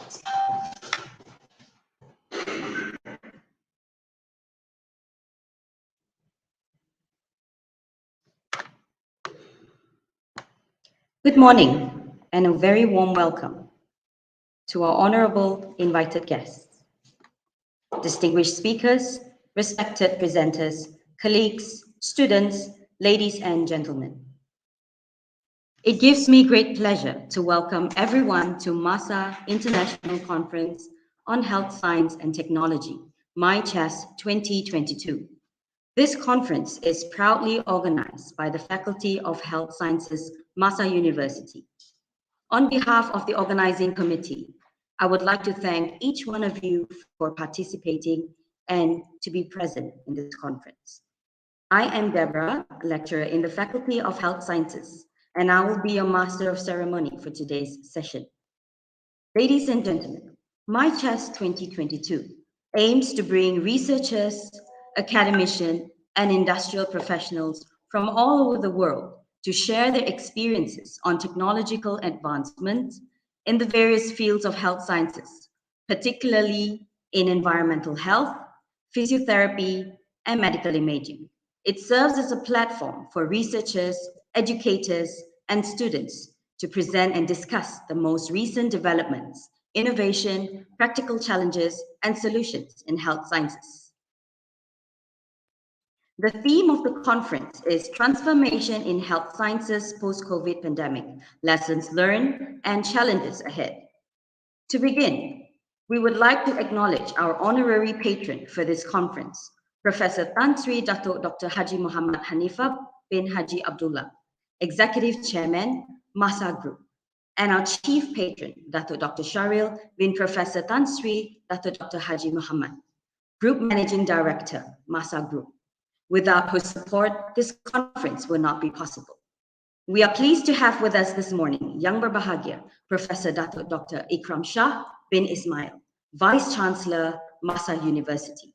Good morning and a very warm welcome to our honorable invited guests, distinguished speakers, respected presenters, colleagues, students, ladies and gentlemen. It gives me great pleasure to welcome everyone to MAHSA International Conference on Health Science and Technology, MiCHEST 2022. This conference is proudly organized by the Faculty of Health Sciences, MAHSA University. On behalf of the organizing committee, I would like to thank each one of you for participating and to be present in this conference. I am Deborah, a lecturer in the Faculty of Health Sciences, and I will be your Master of Ceremony for today's session. Ladies and gentlemen, MiCHEST 2022 aims to bring researchers, academicians, and industrial professionals from all over the world to share their experiences on technological advancements in the various fields of health sciences, particularly in environmental health, physiotherapy, and medical imaging. It serves as a platform for researchers, educators, and students to present and discuss the most recent developments, innovation, practical challenges, and solutions in health sciences. The theme of the conference is Transformation in Health Sciences Post-COVID Pandemic, Lessons Learned and Challenges Ahead. To begin, we would like to acknowledge our honorary patron for this conference, Professor Tan Sri Dato Dr. Haji Muhammad Hanifah bin Haji Abdullah, Executive Chairman, MAHSA Group, and our Chief Patron, Dato Dr. Sharil bin Professor Tan Sri Dato Dr. Haji Muhammad, Group Managing Director, MAHSA Group. Without whose support, this conference will not be possible. We are pleased to have with us this morning Yang Berbahagia, Professor Dato Dr. Ikram Shah bin Ismail, Vice Chancellor, MAHSA University,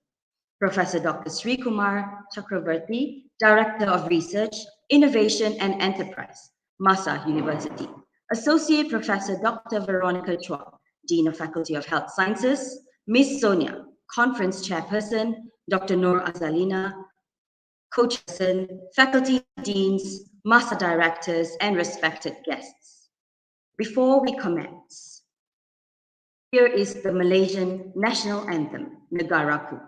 Professor Dr. Sri Kumar Chakravarti, Director of Research, Innovation and Enterprise, MAHSA University, Associate Professor Dr. Veronica Chua, Dean of Faculty of Health Sciences, Ms. Sonia, Conference Chairperson, Dr. Noor Azalina, Co-Chairperson, Faculty Deans, MAHSA Directors, and respected guests. Before we commence, here is the Malaysian National Anthem, Negaraku.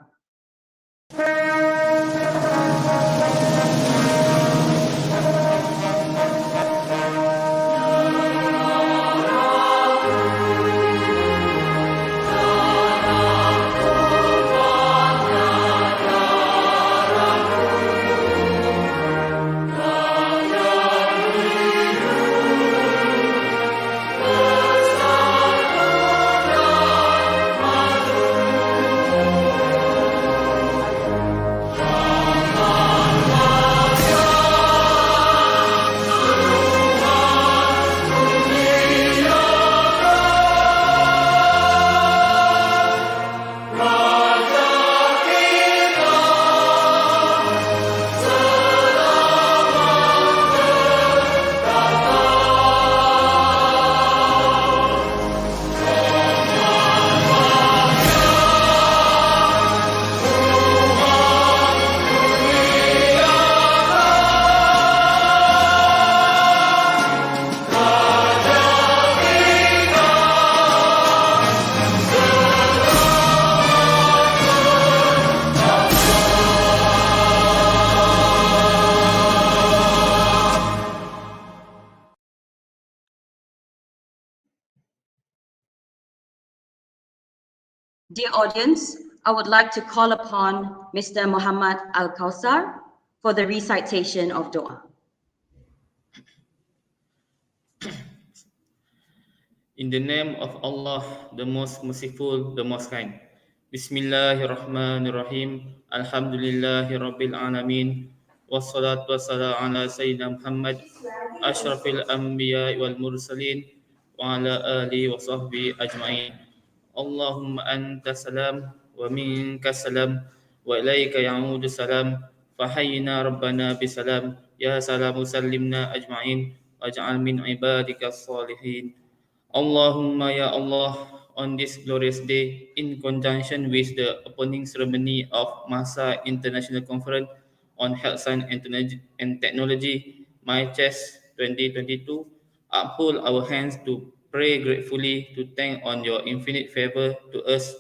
Dear audience, I would like to call upon Mr. Muhammad Al-Kawsar for the recitation of Dua. In the name of Allah, the most merciful, the most kind. Bismillahirrahmanirrahim. Alhamdulillahi Rabbil Alamin. Wassalatu wassalamu ala Sayyidina Muhammad, Ashrafil Anbiya wal Mursalin, wa ala alihi wa sahbihi ajma'in. Allahumma anta salam, wa minka salam, wa ilaika ya'udu salam. Fahayyina Rabbana bisalam, ya salamu sallimna ajma'in, waj'al min ibadika salihin. Allahumma ya Allah, on this glorious day in conjunction with the opening ceremony of MAHSA International Conference on Health Science and Technology, MiCHEST 2022, uphold our hands to pray gratefully to thank on your infinite favor to us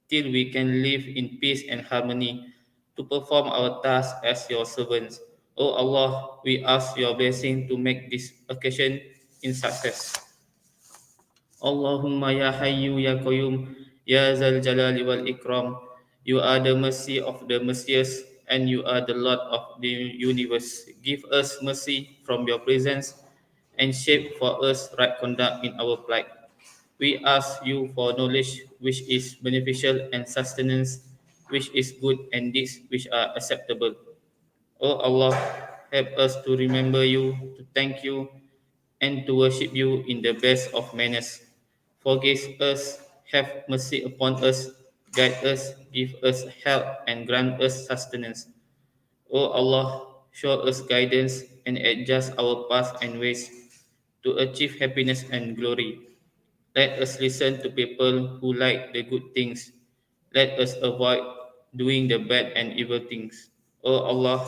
till we can live in peace and harmony to perform our task as your servants. O Allah, we ask your blessing to make this occasion in success. Allahumma ya hayyu ya qayyum ya zal jalali wal ikram. You are the mercy of the mercious and you are the Lord of the universe. Give us mercy from your presence and shape for us right conduct in our plight. We ask you for knowledge which is beneficial and sustenance which is good and deeds which are acceptable. O Allah, help us to remember you, to thank you, and to worship you in the best of manners. Forgive us, have mercy upon us, guide us, give us help, and grant us sustenance. O Allah, show us guidance and adjust our paths and ways to achieve happiness and glory. Let us listen to people who like the good things. Let us avoid doing the bad and evil things. O Allah,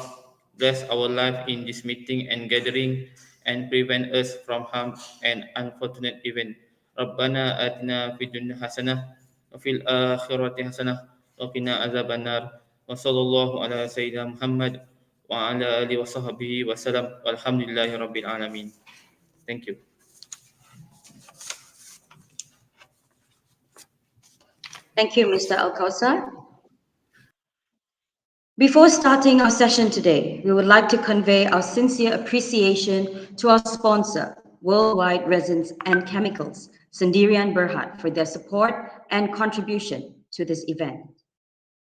bless our life in this meeting and gathering and prevent us from harm and unfortunate event. Rabbana atina fid dunya hasanah wa fil akhirati hasanah wa qina azabannar. Wa sallallahu ala sayyidina Muhammad wa ala alihi wa sahbihi wa salam. Walhamdulillahi rabbil alamin. Thank you. Thank you, Mr. Al-Kausar. Before starting our session today, we would like to convey our sincere appreciation to our sponsor, Worldwide Resins and Chemicals, Sendirian Berhad, for their support and contribution to this event.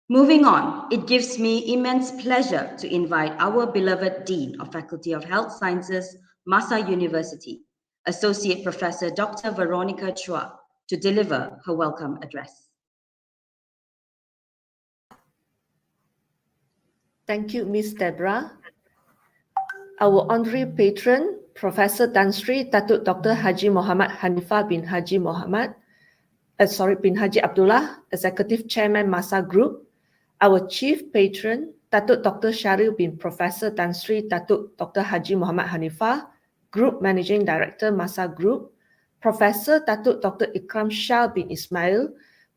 Moving on, it gives me immense pleasure to invite our beloved Dean of Faculty of Health Sciences, MAHSA University, Associate Professor Dr. Veronica Chua, to deliver her welcome address. Thank you, Ms. Deborah. Our honorary patron, Professor Tan Sri Datuk Dr. Haji Muhammad Hanifah bin Haji Abdullah, Executive Chairman MAHSA Group. Our chief patron, Datuk Dr. Syaril bin Professor Tan Sri Datuk Dr. Haji Muhammad Hanifah, Group Managing Director MAHSA Group. Professor Datuk Dr. Ikram Shah bin Ismail,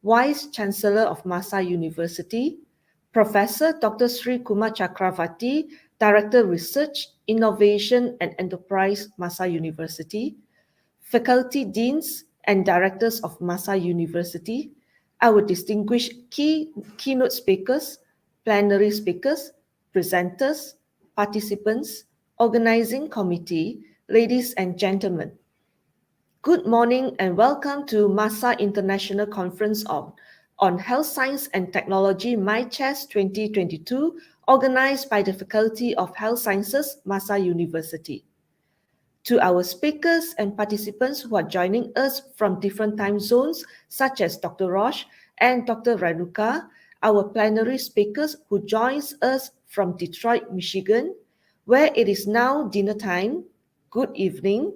Vice Chancellor of MAHSA University. Professor Dr. Sri Kumar Chakravarti, Director Research, Innovation and Enterprise, MAHSA University, Faculty Deans and Directors of MAHSA University, our distinguished keynote speakers, plenary speakers, presenters, participants, organizing committee, ladies and gentlemen. Good morning and welcome to MAHSA International Conference on Health Science and Technology, MiCHEST 2022, organized by the Faculty of Health Sciences, MAHSA University. To our speakers and participants who are joining us from different time zones, such as Dr. Roche and Dr. Renuka, our plenary speakers who joins us from Detroit, Michigan, where it is now dinner time, good evening.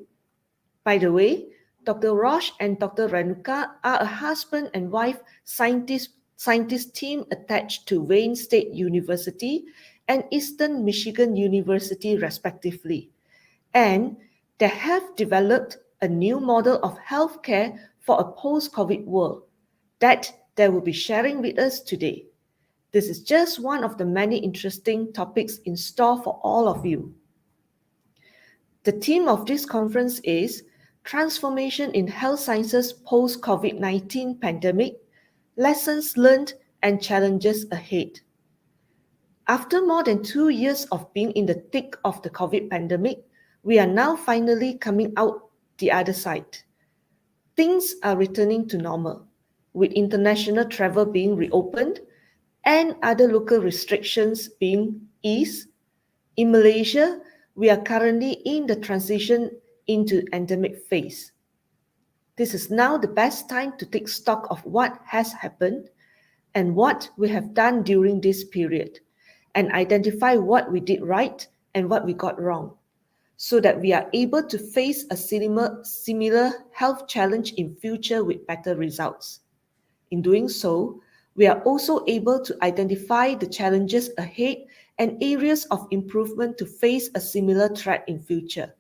By the way, Dr. Roche and Dr. Renuka are a husband and wife scientist team attached to Wayne State University and Eastern Michigan University, respectively. And they have developed a new model of healthcare for a post-COVID world that they will be sharing with us today. This is just one of the many interesting topics in store for all of you. The theme of this conference is Transformation in Health Sciences Post-COVID-19 Pandemic, Lessons Learned and Challenges Ahead. After more than 2 years of being in the thick of the COVID pandemic, we are now finally coming out the other side. Things are returning to normal, with international travel being reopened and other local restrictions being eased. In Malaysia, we are currently in the transition into endemic phase. This is now the best time to take stock of what has happened and what we have done during this period, and identify what we did right and what we got wrong. so that we are able to face a similar health challenge in future with better results. In doing so, we are also able to identify the challenges ahead and areas of improvement to face a similar threat in future.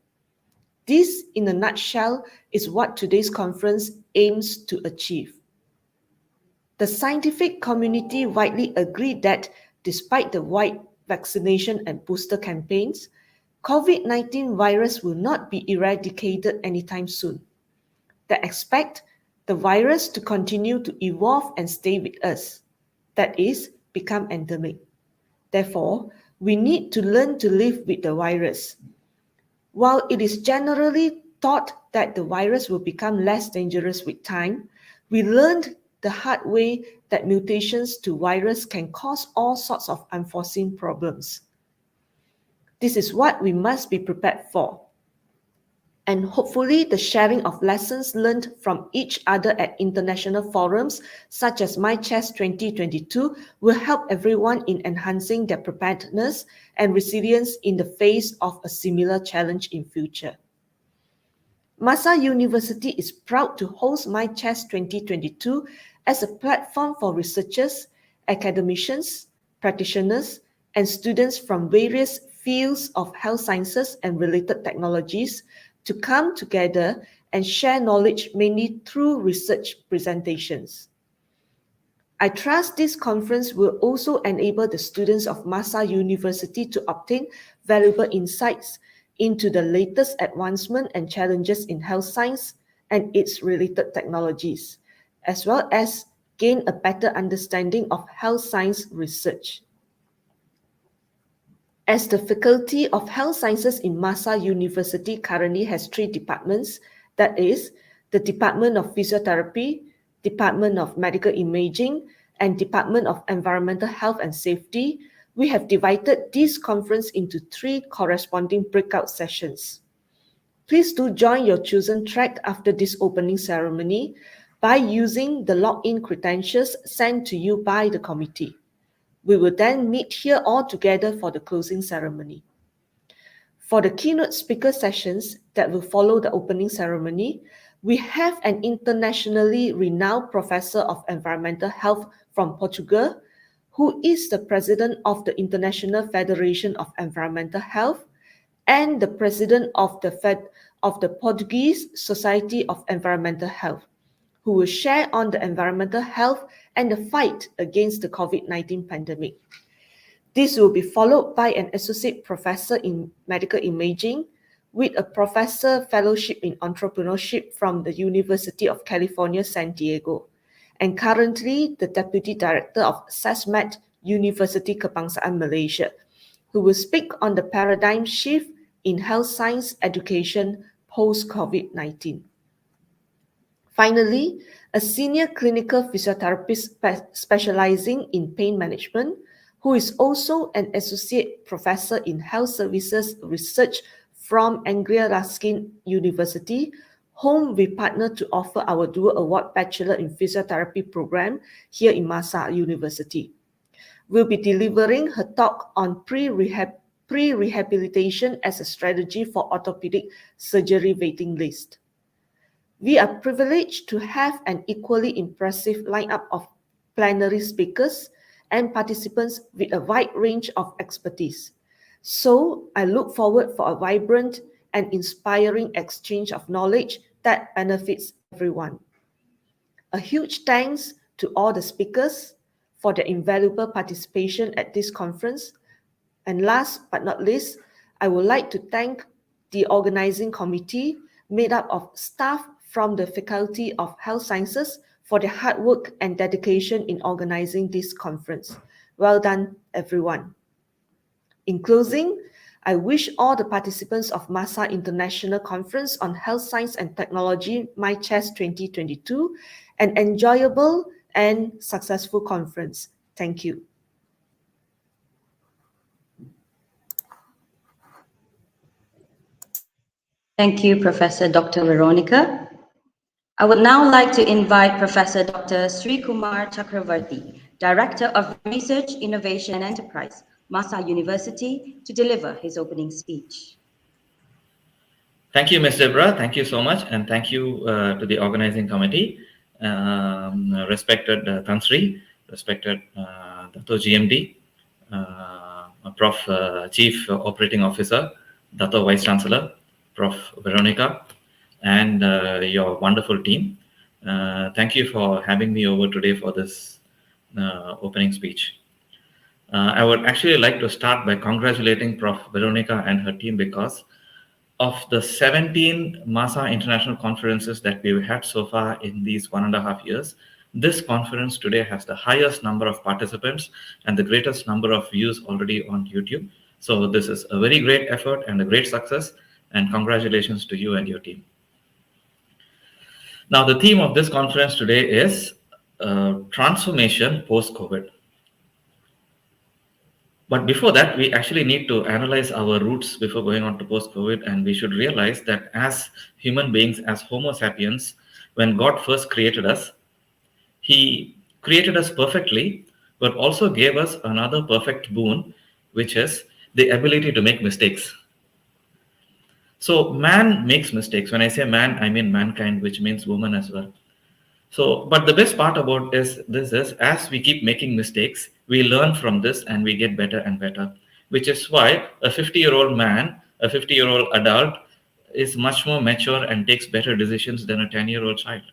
This, in a nutshell, is what today's conference aims to achieve. The scientific community widely agreed that despite the wide vaccination and booster campaigns, COVID-19 virus will not be eradicated anytime soon. They expect the virus to continue to evolve and stay with us, that is, become endemic. Therefore, we need to learn to live with the virus. While it is generally thought that the virus will become less dangerous with time, we learned the hard way that mutations to virus can cause all sorts of unforeseen problems. This is what we must be prepared for. And hopefully the sharing of lessons learned from each other at international forums such as MiCHEST 2022 will help everyone in enhancing their preparedness and resilience in the face of a similar challenge in future. MAHSA University is proud to host MiCHEST 2022 as a platform for researchers, academicians, practitioners, and students from various fields of health sciences and related technologies to come together and share knowledge mainly through research presentations. I trust this conference will also enable the students of MAHSA University to obtain valuable insights into the latest advancement and challenges in health science and its related technologies, as well as gain a better understanding of health science research. As the Faculty of Health Sciences in MAHSA University currently has 3 departments, that is, the Department of Physiotherapy, Department of Medical Imaging, and Department of Environmental Health and Safety, we have divided this conference into 3 corresponding breakout sessions. Please do join your chosen track after this opening ceremony by using the login credentials sent to you by the committee. We will then meet here all together for the closing ceremony. For the keynote speaker sessions that will follow the opening ceremony, we have an internationally renowned professor of environmental health from Portugal, who is the president of the International Federation of Environmental Health and the president of the Portuguese Society of Environmental Health, who will share on the environmental health and the fight against the COVID-19 pandemic. This will be followed by an associate professor in medical imaging with a professor fellowship in entrepreneurship from the University of California, San Diego, and currently the deputy director of SESMED University Kebangsaan Malaysia, who will speak on the paradigm shift in health science education post-COVID-19. Finally, a senior clinical physiotherapist specializing in pain management, who is also an associate professor in health services research from Anglia Ruskin University, whom we partner to offer our dual award Bachelor in Physiotherapy program here in MAHSA University, will be delivering her talk on pre-rehabilitation as a strategy for orthopedic surgery waiting list. We are privileged to have an equally impressive lineup of plenary speakers and participants with a wide range of expertise. So I look forward for a vibrant and inspiring exchange of knowledge that benefits everyone. A huge thanks to all the speakers for their invaluable participation at this conference. And last but not least, I would like to thank the organizing committee made up of staff from the Faculty of Health Sciences for their hard work and dedication in organizing this conference. Well done, everyone. In closing, I wish all the participants of MAHSA International Conference on Health Science and Technology, MiCHEST 2022, an enjoyable and successful conference. Thank you. Thank you, Professor Dr. Veronica. I would now like to invite Professor Dr. Sri Kumar Chakravarti, Director of Research, Innovation and Enterprise, MAHSA University, to deliver his opening speech. Thank you, Ms. Deborah. Thank you so much. And thank you to the organizing committee, respected Tan Sri, respected Dato GMD, Prof. Chief Operating Officer, Dato Vice Chancellor, Prof. Veronica, and your wonderful team. Thank you for having me over today for this opening speech. I would actually like to start by congratulating Prof. Veronica and her team because of the 17 MAHSA international conferences that we've had so far in these 1.5 years. This conference today has the highest number of participants and the greatest number of views already on YouTube. So this is a very great effort and a great success, and congratulations to you and your team. Now, the theme of this conference today is transformation post-COVID. But before that, we actually need to analyze our roots before going on to post-COVID, and we should realize that as human beings, as Homo sapiens, when God first created us, He created us perfectly, but also gave us another perfect boon, which is the ability to make mistakes. So man makes mistakes. When I say man, I mean mankind, which means woman as well. So, but the best part about this is as we keep making mistakes, we learn from this and we get better and better, which is why a 50-year-old man, a 50-year-old adult is much more mature and takes better decisions than a 10-year-old child.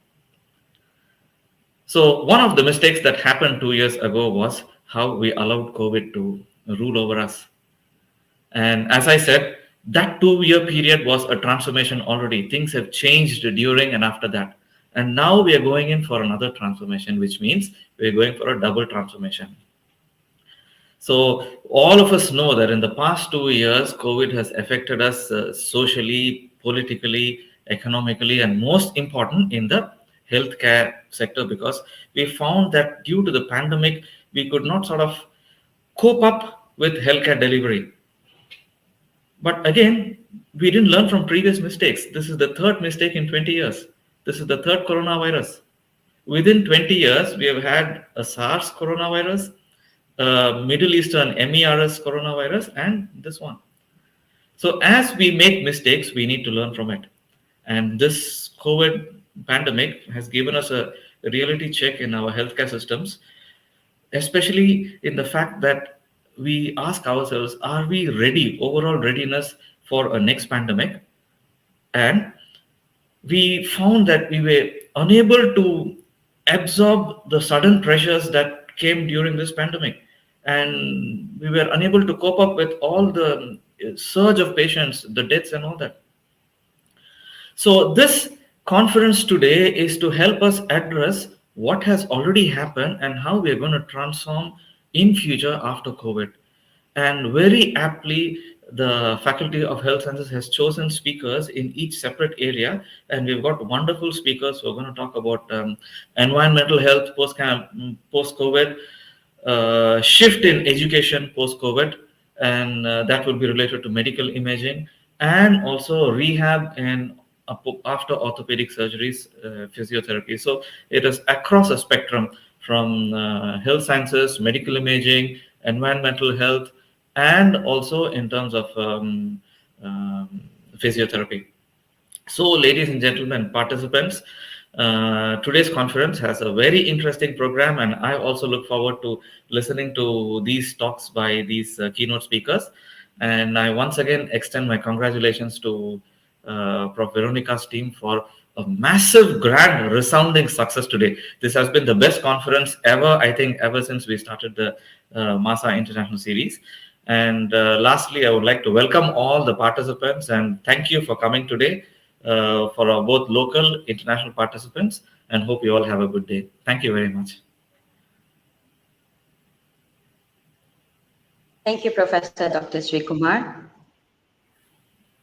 So one of the mistakes that happened 2 years ago was how we allowed COVID to rule over us. And as I said, that 2-year period was a transformation already. Things have changed during and after that. And now we are going in for another transformation, which means we're going for a double transformation. So all of us know that in the past 2 years, COVID has affected us socially, politically, economically, and most important in the healthcare sector, because we found that due to the pandemic, we could not sort of cope up with healthcare delivery. But again, we didn't learn from previous mistakes. This is the third mistake in 20 years. This is the third coronavirus. Within 20 years, we have had a SARS coronavirus, a Middle Eastern MERS coronavirus, and this one. So as we make mistakes, we need to learn from it. And this COVID pandemic has given us a reality check in our healthcare systems, especially in the fact that we ask ourselves, are we ready, overall readiness for a next pandemic? And we found that we were unable to absorb the sudden pressures that came during this pandemic. And we were unable to cope up with all the surge of patients, the deaths and all that. So this conference today is to help us address what has already happened and how we are going to transform in future after COVID. And very aptly, the Faculty of Health Sciences has chosen speakers in each separate area, and we've got wonderful speakers who are going to talk about environmental health post-COVID, shift in education post-COVID, and that will be related to medical imaging and also rehab and after orthopedic surgeries, physiotherapy. So it is across a spectrum from health sciences, medical imaging, environmental health, and also in terms of physiotherapy. So, ladies and gentlemen, participants, today's conference has a very interesting program, and I also look forward to listening to these talks by these keynote speakers. And I once again extend my congratulations to Prof. Veronica's team for a massive, grand, resounding success today. This has been the best conference ever, I think, ever since we started the MAHSA International Series. And lastly, I would like to welcome all the participants and thank you for coming today for our both local, international participants, and hope you all have a good day. Thank you very much. Thank you, Professor Dr. Sri Kumar.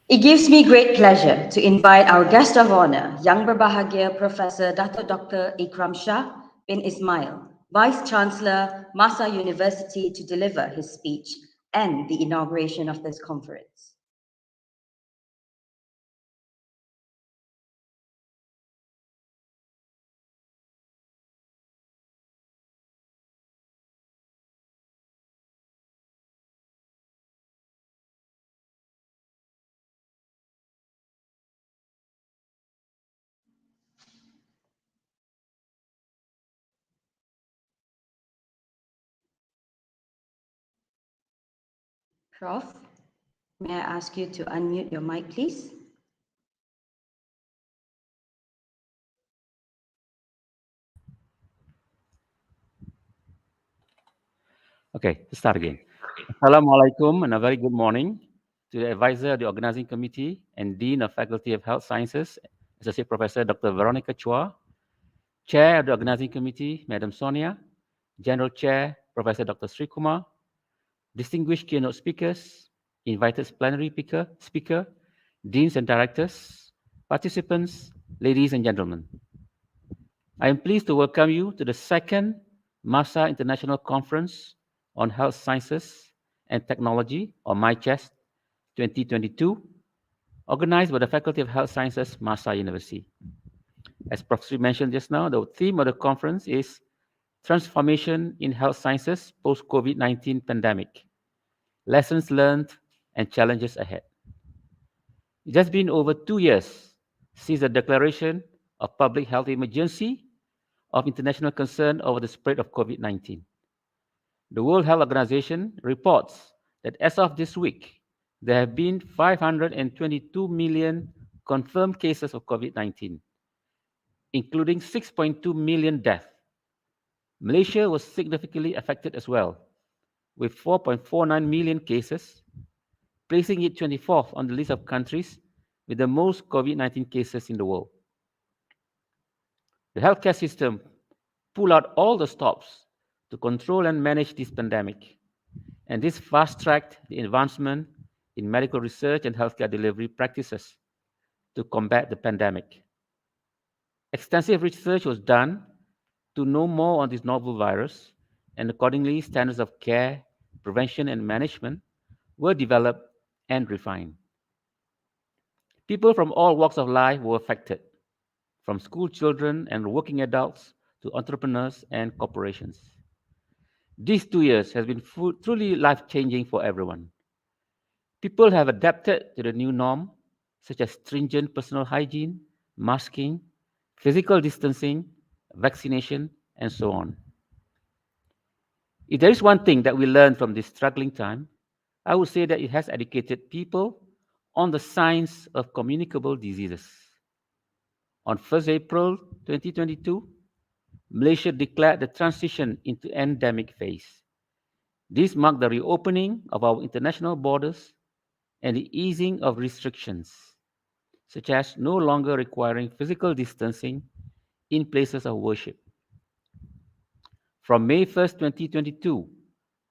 It gives me great pleasure to invite our guest of honor, Yang Berbahagia Professor Dato Dr. Ikram Shah bin Ismail, Vice Chancellor, MAHSA University, to deliver his speech and the inauguration of this conference. Prof, may I ask you to unmute your mic, please? Okay, let's start again. Assalamualaikum and a very good morning to the advisor of the organizing committee and Dean of Faculty of Health Sciences, Associate Professor Dr. Veronica Chua, Chair of the organizing committee, Madam Sonia, General Chair, Professor Dr. Sri Kumar, distinguished keynote speakers, invited plenary speaker, deans and directors, participants, ladies and gentlemen. I am pleased to welcome you to the second MAHSA International Conference on Health Sciences and Technology, or MiCHEST 2022, organized by the Faculty of Health Sciences, MAHSA University. As Professor mentioned just now, the theme of the conference is Transformation in Health Sciences Post-COVID-19 Pandemic, Lessons Learned and Challenges Ahead. It has been over 2 years since the declaration of public health emergency of international concern over the spread of COVID-19. The World Health Organization reports that as of this week, there have been 522 million confirmed cases of COVID-19, including 6.2 million deaths. Malaysia was significantly affected as well, with 4.49 million cases, placing it 24th on the list of countries with the most COVID-19 cases in the world. The healthcare system pulled out all the stops to control and manage this pandemic, and this fast-tracked the advancement in medical research and healthcare delivery practices to combat the pandemic. Extensive research was done to know more on this novel virus, and accordingly, standards of care, prevention, and management were developed and refined. People from all walks of life were affected, from school children and working adults to entrepreneurs and corporations. These 2 years has been truly life-changing for everyone. People have adapted to the new norm, such as stringent personal hygiene, masking, physical distancing, vaccination, and so on. If there is one thing that we learned from this struggling time, I would say that it has educated people on the science of communicable diseases. On 1st April 2022, Malaysia declared the transition into endemic phase. This marked the reopening of our international borders and the easing of restrictions, such as no longer requiring physical distancing in places of worship. From May 1st, 2022,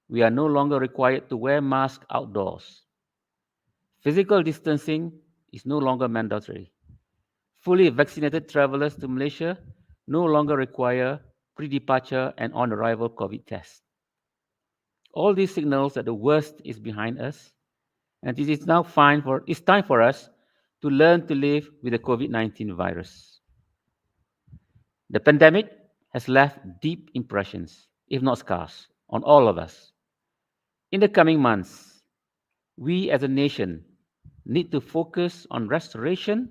we are no longer required to wear masks outdoors. Physical distancing is no longer mandatory. Fully vaccinated travelers to Malaysia no longer require pre-departure and on-arrival COVID tests. All these signals that the worst is behind us, and it is now it's time for us to learn to live with the COVID-19 virus. The pandemic has left deep impressions, if not scars, on all of us. In the coming months, we as a nation need to focus on restoration,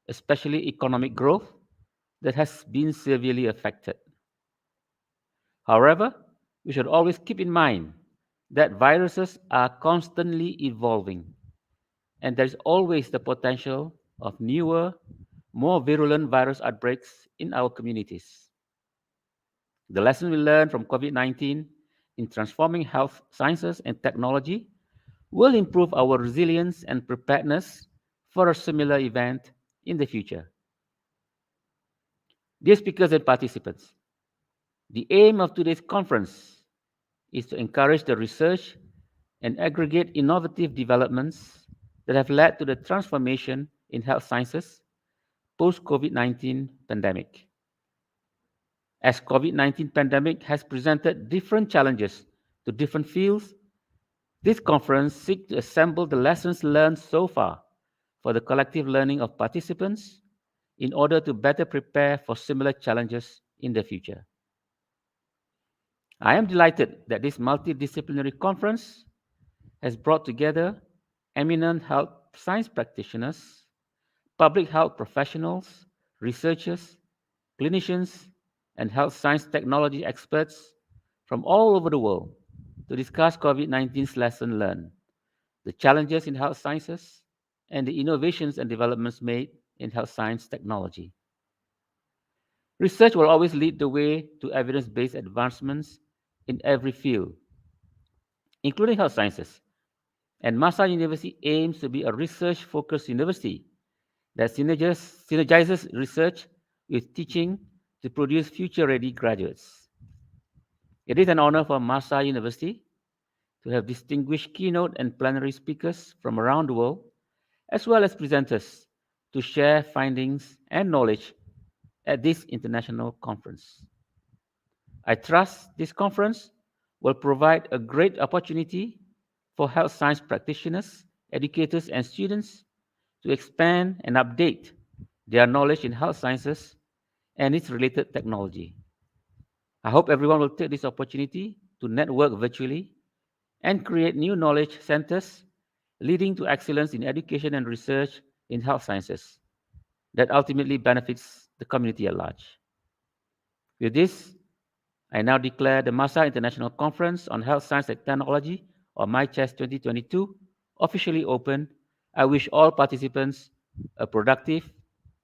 especially economic growth, that has been severely affected. However, we should always keep in mind that viruses are constantly evolving, and there is always the potential of newer, more virulent virus outbreaks in our communities. The lesson we learned from COVID-19 in transforming health sciences and technology will improve our resilience and preparedness for a similar event in the future. Dear speakers and participants, the aim of today's conference is to encourage the research and aggregate innovative developments that have led to the transformation in health sciences post-COVID-19 pandemic. As COVID-19 pandemic has presented different challenges to different fields, this conference seeks to assemble the lessons learned so far for the collective learning of participants in order to better prepare for similar challenges in the future. I am delighted that this multidisciplinary conference has brought together eminent health science practitioners, public health professionals, researchers, clinicians, and health science technology experts from all over the world to discuss COVID-19's lesson learned, the challenges in health sciences, and the innovations and developments made in health science technology. Research will always lead the way to evidence-based advancements in every field, including health sciences. And MAHSA University aims to be a research-focused university that synergizes research with teaching to produce future-ready graduates. It is an honor for MAHSA University to have distinguished keynote and plenary speakers from around the world, as well as presenters, to share findings and knowledge at this international conference. I trust this conference will provide a great opportunity for health science practitioners, educators, and students to expand and update their knowledge in health sciences and its related technology. I hope everyone will take this opportunity to network virtually and create new knowledge centers leading to excellence in education and research in health sciences that ultimately benefits the community at large. With this, I now declare the MAHSA International Conference on Health Science and Technology, or MiCHEST 2022, officially open. I wish all participants a productive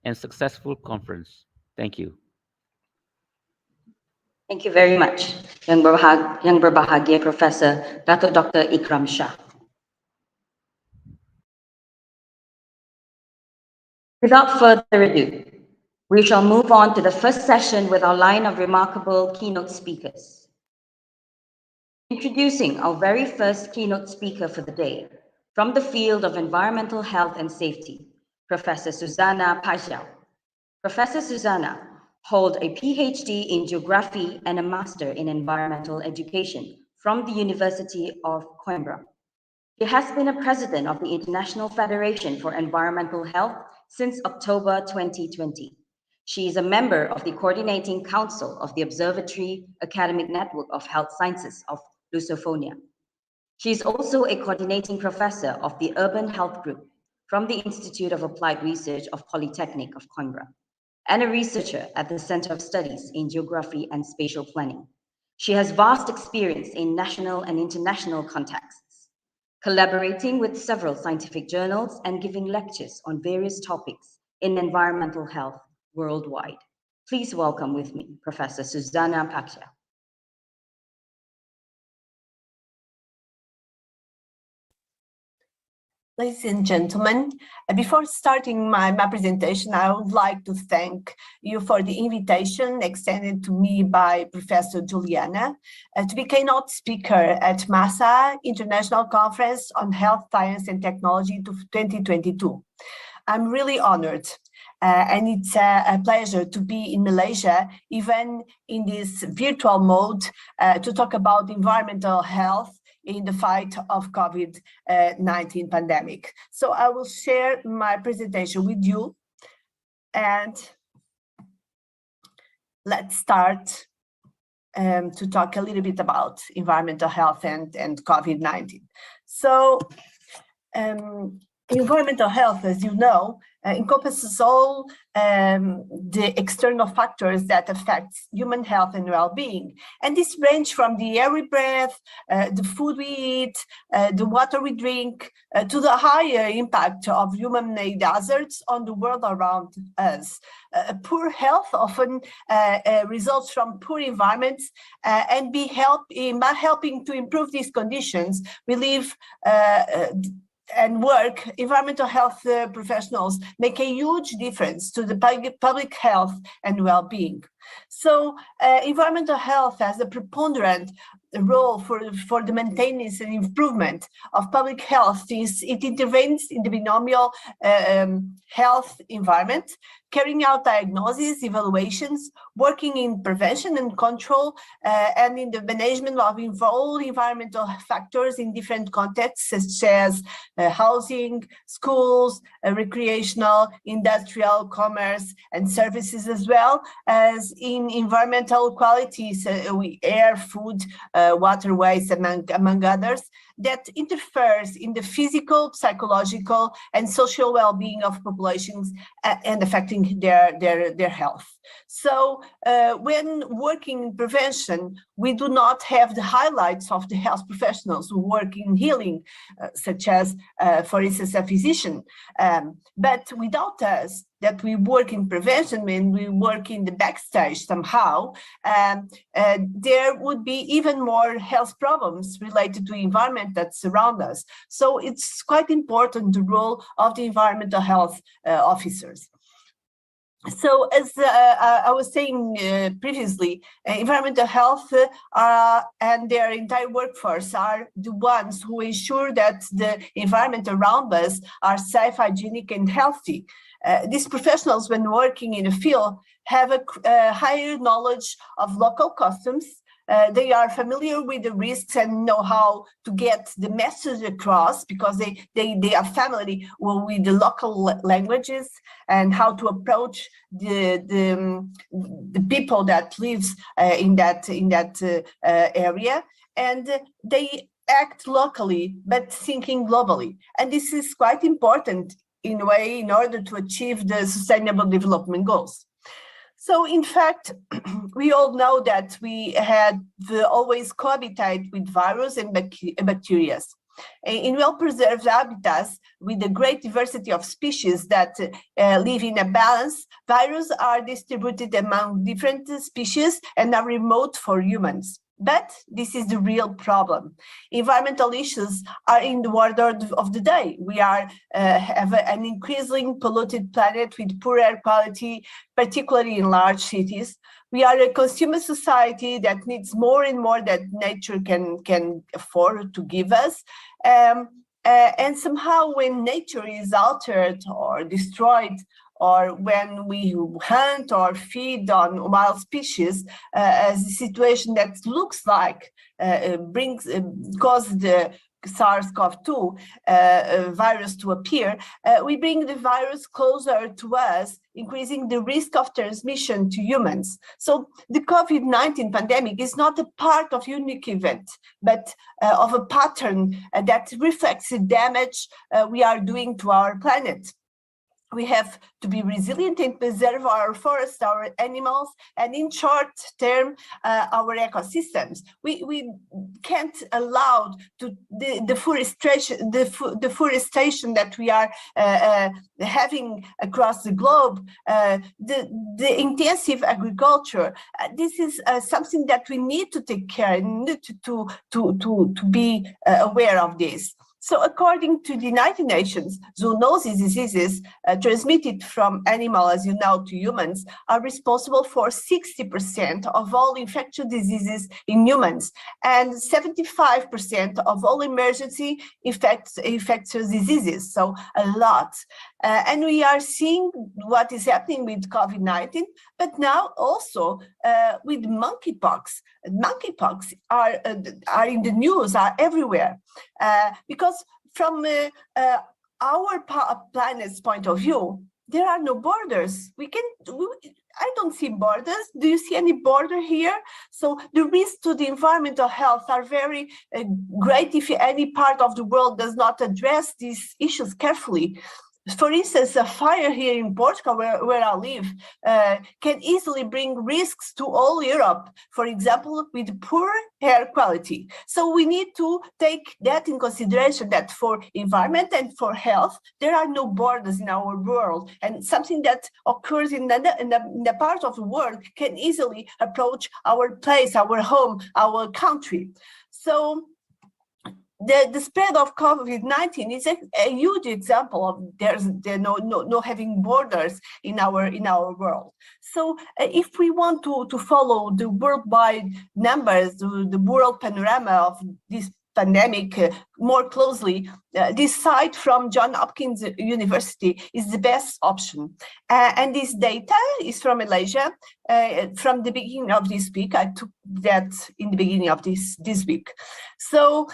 and successful conference. Thank you. Thank you very much, Yang Berbahagia Professor Dato Dr. Ikram Shah. Without further ado, we shall move on to the first session with our line of remarkable keynote speakers. Introducing our very first keynote speaker for the day, from the field of environmental health and safety, Professor Susanna Paixão. Professor Susanna holds a PhD in Geography and a Master in Environmental Education from the University of Coimbra. She has been a president of the International Federation for Environmental Health since October 2020. She is a member of the Coordinating Council of the Observatory Academic Network of Health Sciences of Lusophonia. She is also a coordinating professor of the Urban Health Group from the Institute of Applied Research of Polytechnic of Coimbra, and a researcher at the Center of Studies in Geography and Spatial Planning. She has vast experience in national and international contexts, collaborating with several scientific journals and giving lectures on various topics in environmental health worldwide. Please welcome with me, Professor Susanna Paixão. Ladies and gentlemen, before starting my presentation, I would like to thank you for the invitation extended to me by Professor Juliana to be keynote speaker at MAHSA International Conference on Health Science and Technology 2022. I'm really honored. And it's a pleasure to be in Malaysia, even in this virtual mode, to talk about environmental health in the fight of COVID-19 pandemic. So I will share my presentation with you, and let's start to talk a little bit about environmental health and COVID-19. So environmental health, as you know, encompasses all the external factors that affect human health and well-being. And this range from the air we breathe, the food we eat, the water we drink, to the higher impact of human-made hazards on the world around us. Poor health often results from poor environments, and by helping to improve these conditions, we live and work, environmental health professionals make a huge difference to the public health and well-being. So environmental health has a preponderant role for the maintenance and improvement of public health. It intervenes in the binomial health environment, carrying out diagnoses, evaluations, working in prevention and control, and in the management of all environmental factors in different contexts, such as housing, schools, recreational, industrial, commerce, and services, as well as in environmental qualities, air, food, waterways, among others, that interferes in the physical, psychological, and social well-being of populations and affecting improving their health. So when working in prevention, we do not have the highlights of the health professionals who work in healing, such as, for instance, a physician. But without us, that we work in prevention, when we work in the backstage somehow, there would be even more health problems related to environment that surround us. So it's quite important, the role of the environmental health officers. So as I was saying previously, environmental health and their entire workforce are the ones who ensure that the environment around us are safe, hygienic, and healthy. These professionals, when working in a field, have a higher knowledge of local customs. They are familiar with the risks and know how to get the message across, because they are familiar with the local languages and how to approach the people that lives in that area, and they act locally but thinking globally. And this is quite important in a way in order to achieve the Sustainable Development Goals. So in fact, we all know that we had always cohabitate with virus and bacteria. In well-preserved habitats with a great diversity of species that live in a balance, viruses are distributed among different species and are remote for humans. But this is the real problem. Environmental issues are in the order of the day. We have an increasingly polluted planet with poor air quality, particularly in large cities. We are a consumer society that needs more and more that nature can afford to give us. And somehow when nature is altered or destroyed, or when we hunt or feed on wild species, as a situation that looks like causes the SARS-CoV-2 virus to appear, we bring the virus closer to us, increasing the risk of transmission to humans. So the COVID-19 pandemic is not a part of unique event, but of a pattern that reflects the damage we are doing to our planet. We have to be resilient and preserve our forests, our animals, and in short term, our ecosystems. We can't allow the deforestation that we are having across the globe, the intensive agriculture. This is something that we need to take care and need to be aware of this. So according to the United Nations, zoonosis diseases transmitted from animals, as you know, to humans are responsible for 60% of all infectious diseases in humans and 75% of all emergency infectious diseases, so a lot. And we are seeing what is happening with COVID-19, but now also with monkeypox. Monkeypox are in the news, are everywhere, because from our planet's point of view, there are no borders. I don't see borders. Do you see any border here? So the risks to the environmental health are very great if any part of the world does not address these issues carefully. For instance, a fire here in Portugal, where I live, can easily bring risks to all Europe, for example, with poor air quality. So we need to take that in consideration, that for environment and for health, there are no borders in our world. And something that occurs in the part of the world can easily approach our place, our home, our country. So the spread of COVID-19 is a huge example of there no having borders in our world. So if we want to follow the worldwide numbers, the world panorama of this pandemic more closely, this site from Johns Hopkins University is the best option. And this data is from Malaysia. From the beginning of this week, I took that in the beginning of this week. So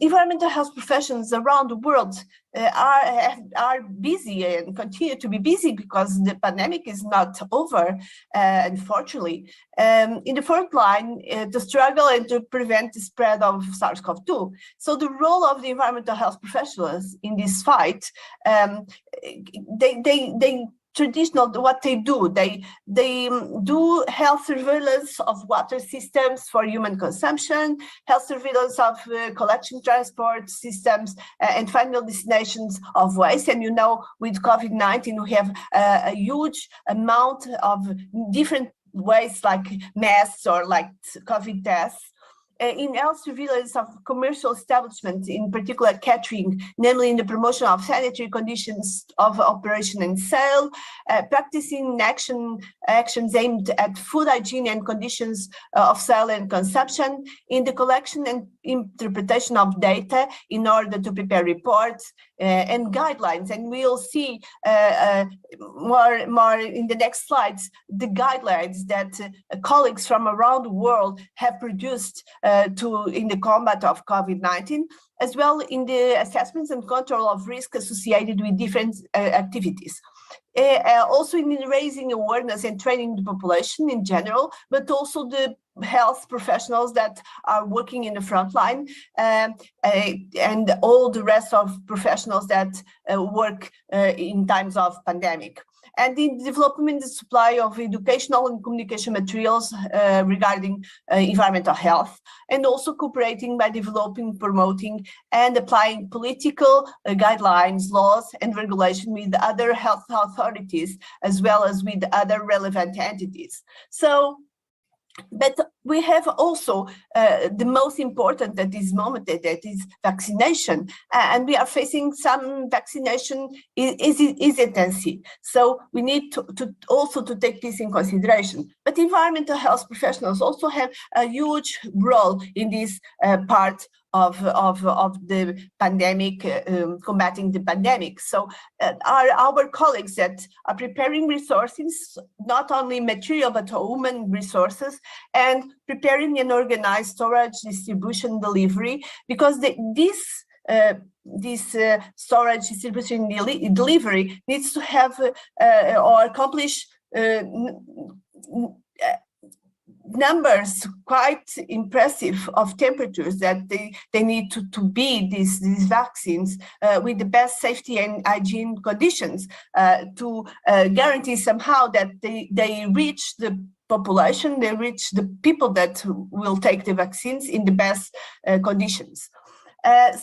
environmental health professionals around the world are busy and continue to be busy because the pandemic is not over, unfortunately. In the front line, to struggle and to prevent the spread of SARS-CoV-2. So the role of the environmental health professionals in this fight, they traditional, what they do. They do health surveillance of water systems for human consumption, health surveillance of collection transport systems, and final destinations of waste. And you know, with COVID-19, we have a huge amount of different ways like masks or like COVID tests. In health surveillance of commercial establishments, in particular catering, namely in the promotion of sanitary conditions of operation and sale, practicing actions aimed at food hygiene and conditions of sale and consumption, in the collection and interpretation of data in order to prepare reports and guidelines. And we'll see more in the next slides, the guidelines that colleagues from around the world have produced in the combat of COVID-19, as well in the assessments and control of risk associated with different activities. Also in raising awareness and training the population in general, but also the health professionals that are working in the front line, and all the rest of professionals that work in times of pandemic. And in the development and supply of educational and communication materials regarding environmental health, and also cooperating by developing, promoting, and applying political guidelines, laws, and regulation with other health authorities, as well as with other relevant entities. So, but we have also the most important at this moment, that is vaccination, and we are facing some vaccination hesitancy. So we need to also take this in consideration. But environmental health professionals also have a huge role in this part of the pandemic, combating the pandemic. So our colleagues that are preparing resources, not only material but human resources, and preparing and organized storage, distribution, delivery, because this storage, distribution, delivery needs to have or accomplish numbers quite impressive of temperatures that they need to be these vaccines with the best safety and hygiene conditions to guarantee somehow that they reach the population, they reach the people that will take the vaccines in the best conditions.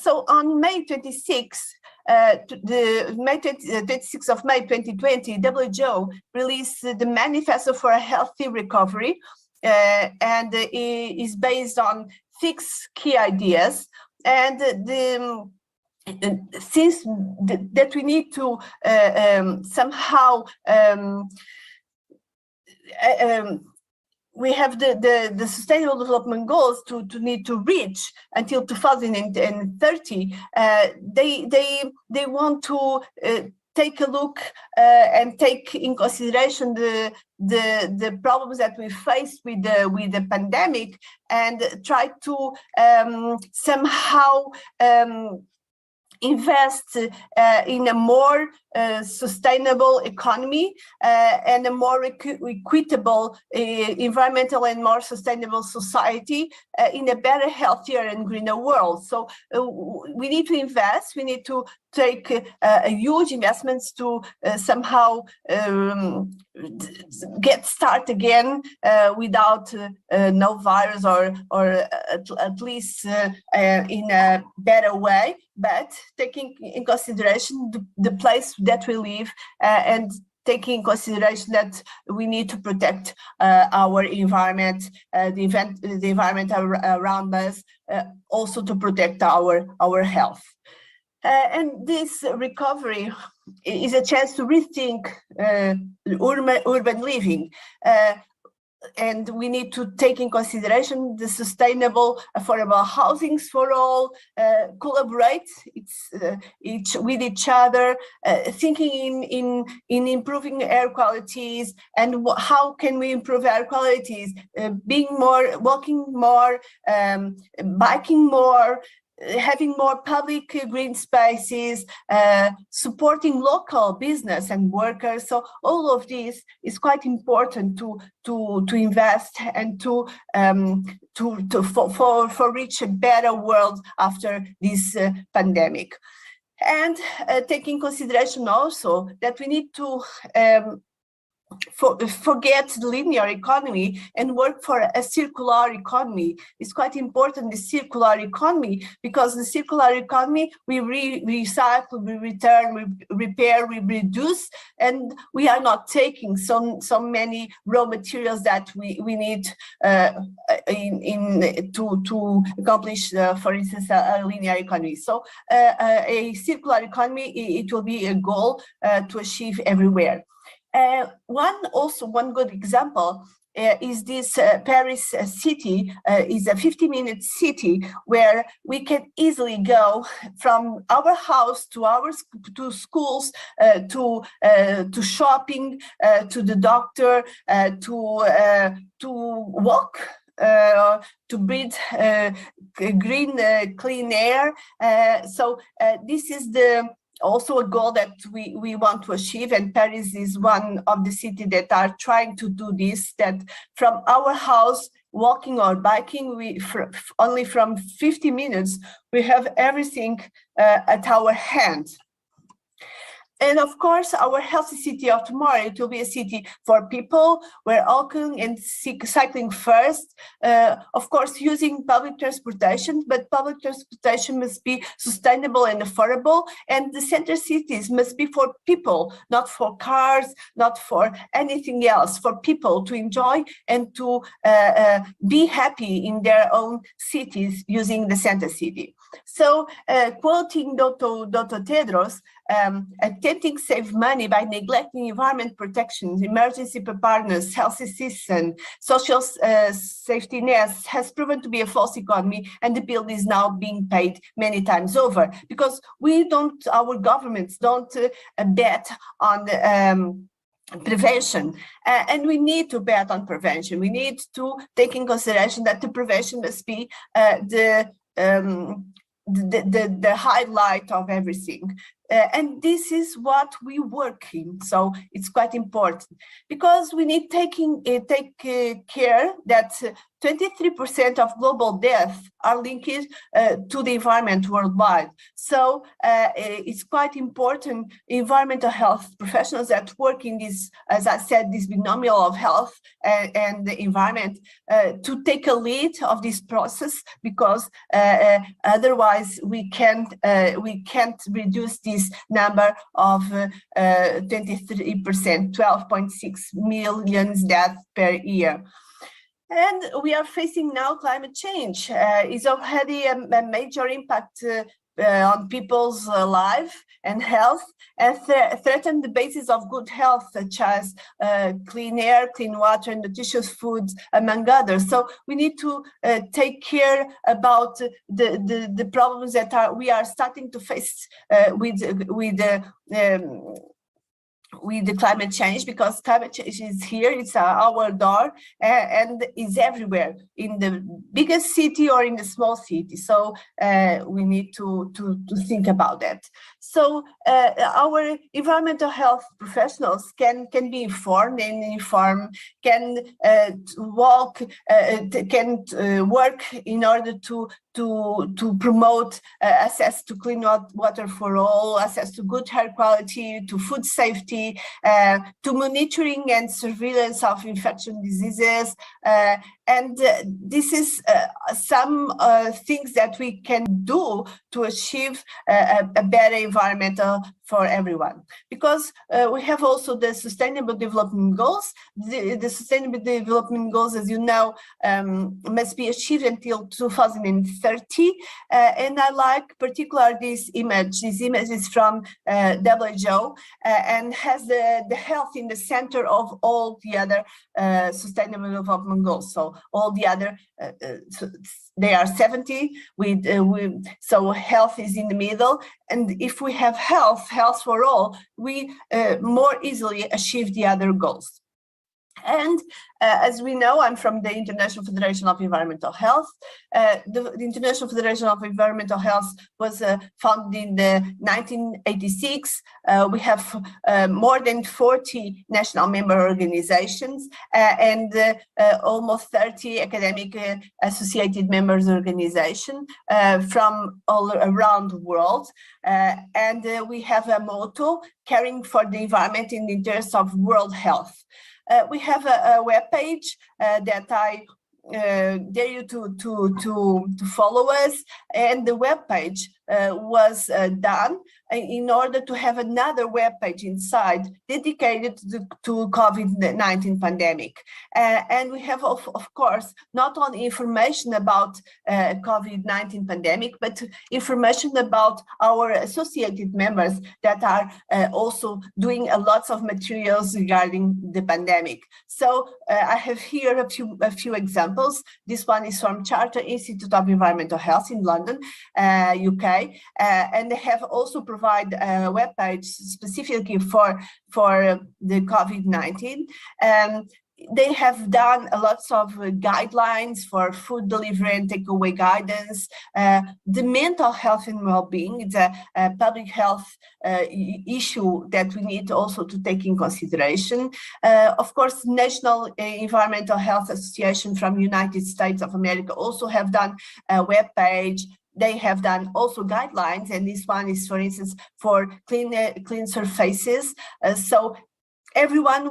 So on May 26th, the 26th of May 2020, WHO released the Manifesto for a Healthy Recovery, and is based on 6 key ideas. And that we need to somehow we have the Sustainable Development Goals to need to reach until 2030. They want to take a look and take in consideration the problems that we face with the pandemic, and try to somehow invest in a more sustainable economy and a more equitable environmental and more sustainable society in a better, healthier and greener world. So we need to invest, we need to take a huge investments to somehow get started again without no virus, or at least in a better way, but taking in consideration the place that we live and taking in consideration that we need to protect our environment, the environment around us, also to protect our health. And this recovery is a chance to rethink urban living. And we need to take in consideration the sustainable, affordable housings for all, collaborate with each other, thinking in improving air qualities, and how can we improve air qualities, being more, walking more, biking more, having more public green spaces, supporting local business and workers. So all of this is quite important to invest and to reach a better world after this pandemic. And taking consideration also that we need to forget the linear economy and work for a circular economy. It's quite important, the circular economy, because the circular economy, we recycle, we return, we repair, we reduce, and we are not taking so many raw materials that we need to accomplish, for instance, a linear economy. So a circular economy, it will be a goal to achieve everywhere. One good example is this Paris city. Is a 50-minute city where we can easily go from our house to schools, to shopping, to the doctor, to walk, to breathe green, clean air. So this is also a goal that we want to achieve, and Paris is one of the cities that are trying to do this, that from our house, walking or biking, only from 50 minutes, we have everything at our hand. And of course, our healthy city of tomorrow, it will be a city for people where walking and cycling first. Of course, using public transportation, but public transportation must be sustainable and affordable. And the center cities must be for people, not for cars, not for anything else, for people to enjoy and to be happy in their own cities using the center city. So quoting Dr. Tedros, attempting to save money by neglecting environment protection, emergency preparedness, health system, social safety nets has proven to be a false economy, and the bill is now being paid many times over, because our governments don't bet on prevention, and we need to bet on prevention. We need to take in consideration that the prevention must be the highlight of everything. And this is what we work in. So it's quite important, because we need take care that 23% of global deaths are linked to the environment worldwide. So it's quite important, environmental health professionals that work in this, as I said, this binomial of health and the environment, to take a lead of this process, because otherwise we can't reduce this number of 23%, 12.6 million deaths per year. And we are facing now climate change. It's already a major impact on people's life and health, and threaten the basis of good health, such as clean air, clean water, and nutritious foods, among others. So we need to take care about the problems that we are starting to face with the climate change, because climate change is here, it's our door, and is everywhere, in the biggest city or in the small city. So we need to think about that. So our environmental health professionals can be informed can walk, can work in order to promote access to clean water for all, access to good air quality, to food safety, to monitoring and surveillance of infectious diseases. And this is some things that we can do to achieve a better environmental for everyone. Because we have also the Sustainable Development Goals. The Sustainable Development Goals, as you know, must be achieved until 2030. And I like particularly this image. This image is from WHO and has the health in the center of all the other Sustainable Development Goals. So all the other, they are 70, so health is in the middle. And if we have health for all, we more easily achieve the other goals. And as we know, I'm from the International Federation of Environmental Health. The International Federation of Environmental Health was founded in 1986. We have more than 40 national member organizations and almost 30 academic associated members organizations from all around the world. And we have a motto, caring for the environment in the interest of world health. We have a web page that I dare you to follow us, and the web page was done in order to have another web page inside dedicated to COVID-19 pandemic. And we have, of course, not only information about COVID-19 pandemic, but information about our associated members that are also doing a lot of materials regarding the pandemic. So I have here a few examples. This one is from Charter Institute of Environmental Health in London, UK. And they have also provided a web page specifically for the COVID-19. They have done a lot of guidelines for food delivery and takeaway guidance. The mental health and well-being is a public health issue that we need also to take in consideration. Of course, National Environmental Health Association from United States of America also have done a web page. They have done also guidelines, and this one is, for instance, for clean surfaces. So everyone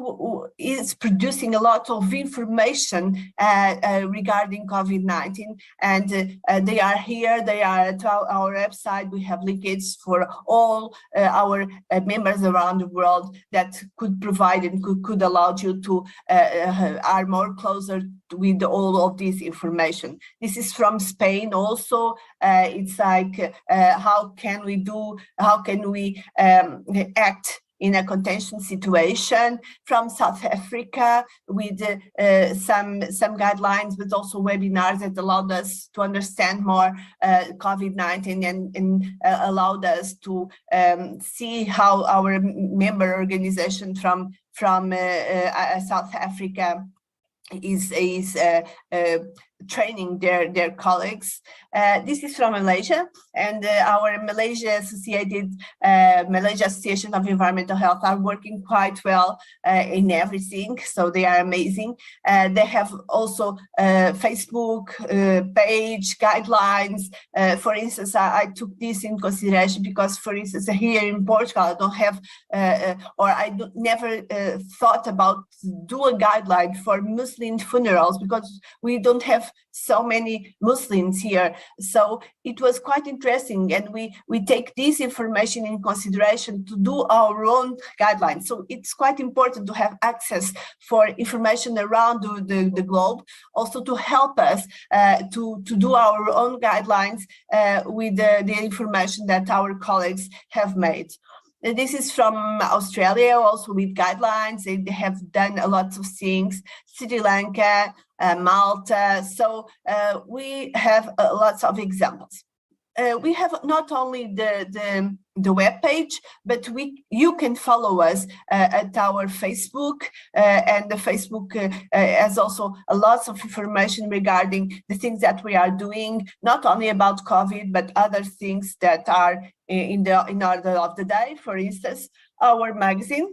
is producing a lot of information regarding COVID-19, and they are here, they are at our website. We have links for all our members around the world that could provide and could allow you to are more closer with all of this information. This is from Spain also. It's like how can we act in a contention situation. From South Africa with some guidelines, but also webinars that allowed us to understand more COVID-19 and allowed us to see how our member organization from South Africa is training their colleagues. This is from Malaysia, and our Malaysia Association of Environmental Health are working quite well in everything, so they are amazing. They have also Facebook page guidelines. For instance, I took this in consideration because, for instance, here in Portugal, I don't have never thought about do a guideline for Muslim funerals because we don't have so many Muslims here. So it was quite interesting, and we take this information in consideration to do our own guidelines. So it's quite important to have access for information around the globe, also to help us to do our own guidelines with the information that our colleagues have made. This is from Australia, also with guidelines. They have done a lot of things. Sri Lanka, Malta. So we have lots of examples. We have not only the web page, but you can follow us at our Facebook, and the Facebook has also a lot of information regarding the things that we are doing, not only about COVID, but other things that are in order of the day. For instance, our magazine,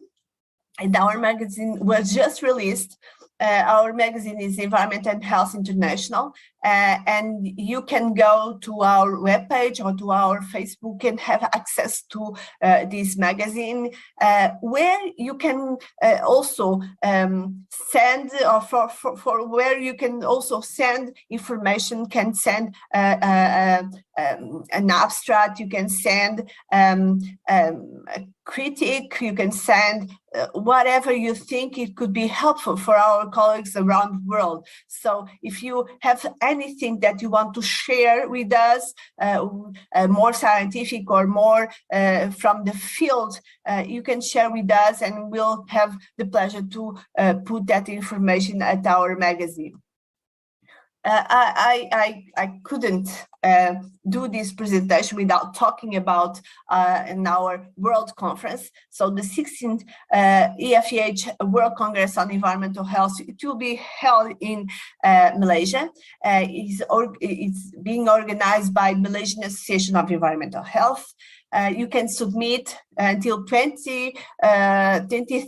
and our magazine was just released. Our magazine is Environment and Health International, and you can go to our webpage or to our Facebook and have access to this magazine, where you can also send, or for where you can also send information, can send an abstract, you can send a critic, you can send whatever you think it could be helpful for our colleagues around the world. So if you have anything that you want to share with us, more scientific or more from the field, you can share with us, and we'll have the pleasure to put that information at our magazine. I couldn't do this presentation without talking about in our World Conference. So the 16th EFEH World Congress on Environmental Health, it will be held in Malaysia. It's being organized by Malaysian Association of Environmental Health. You can submit until 20th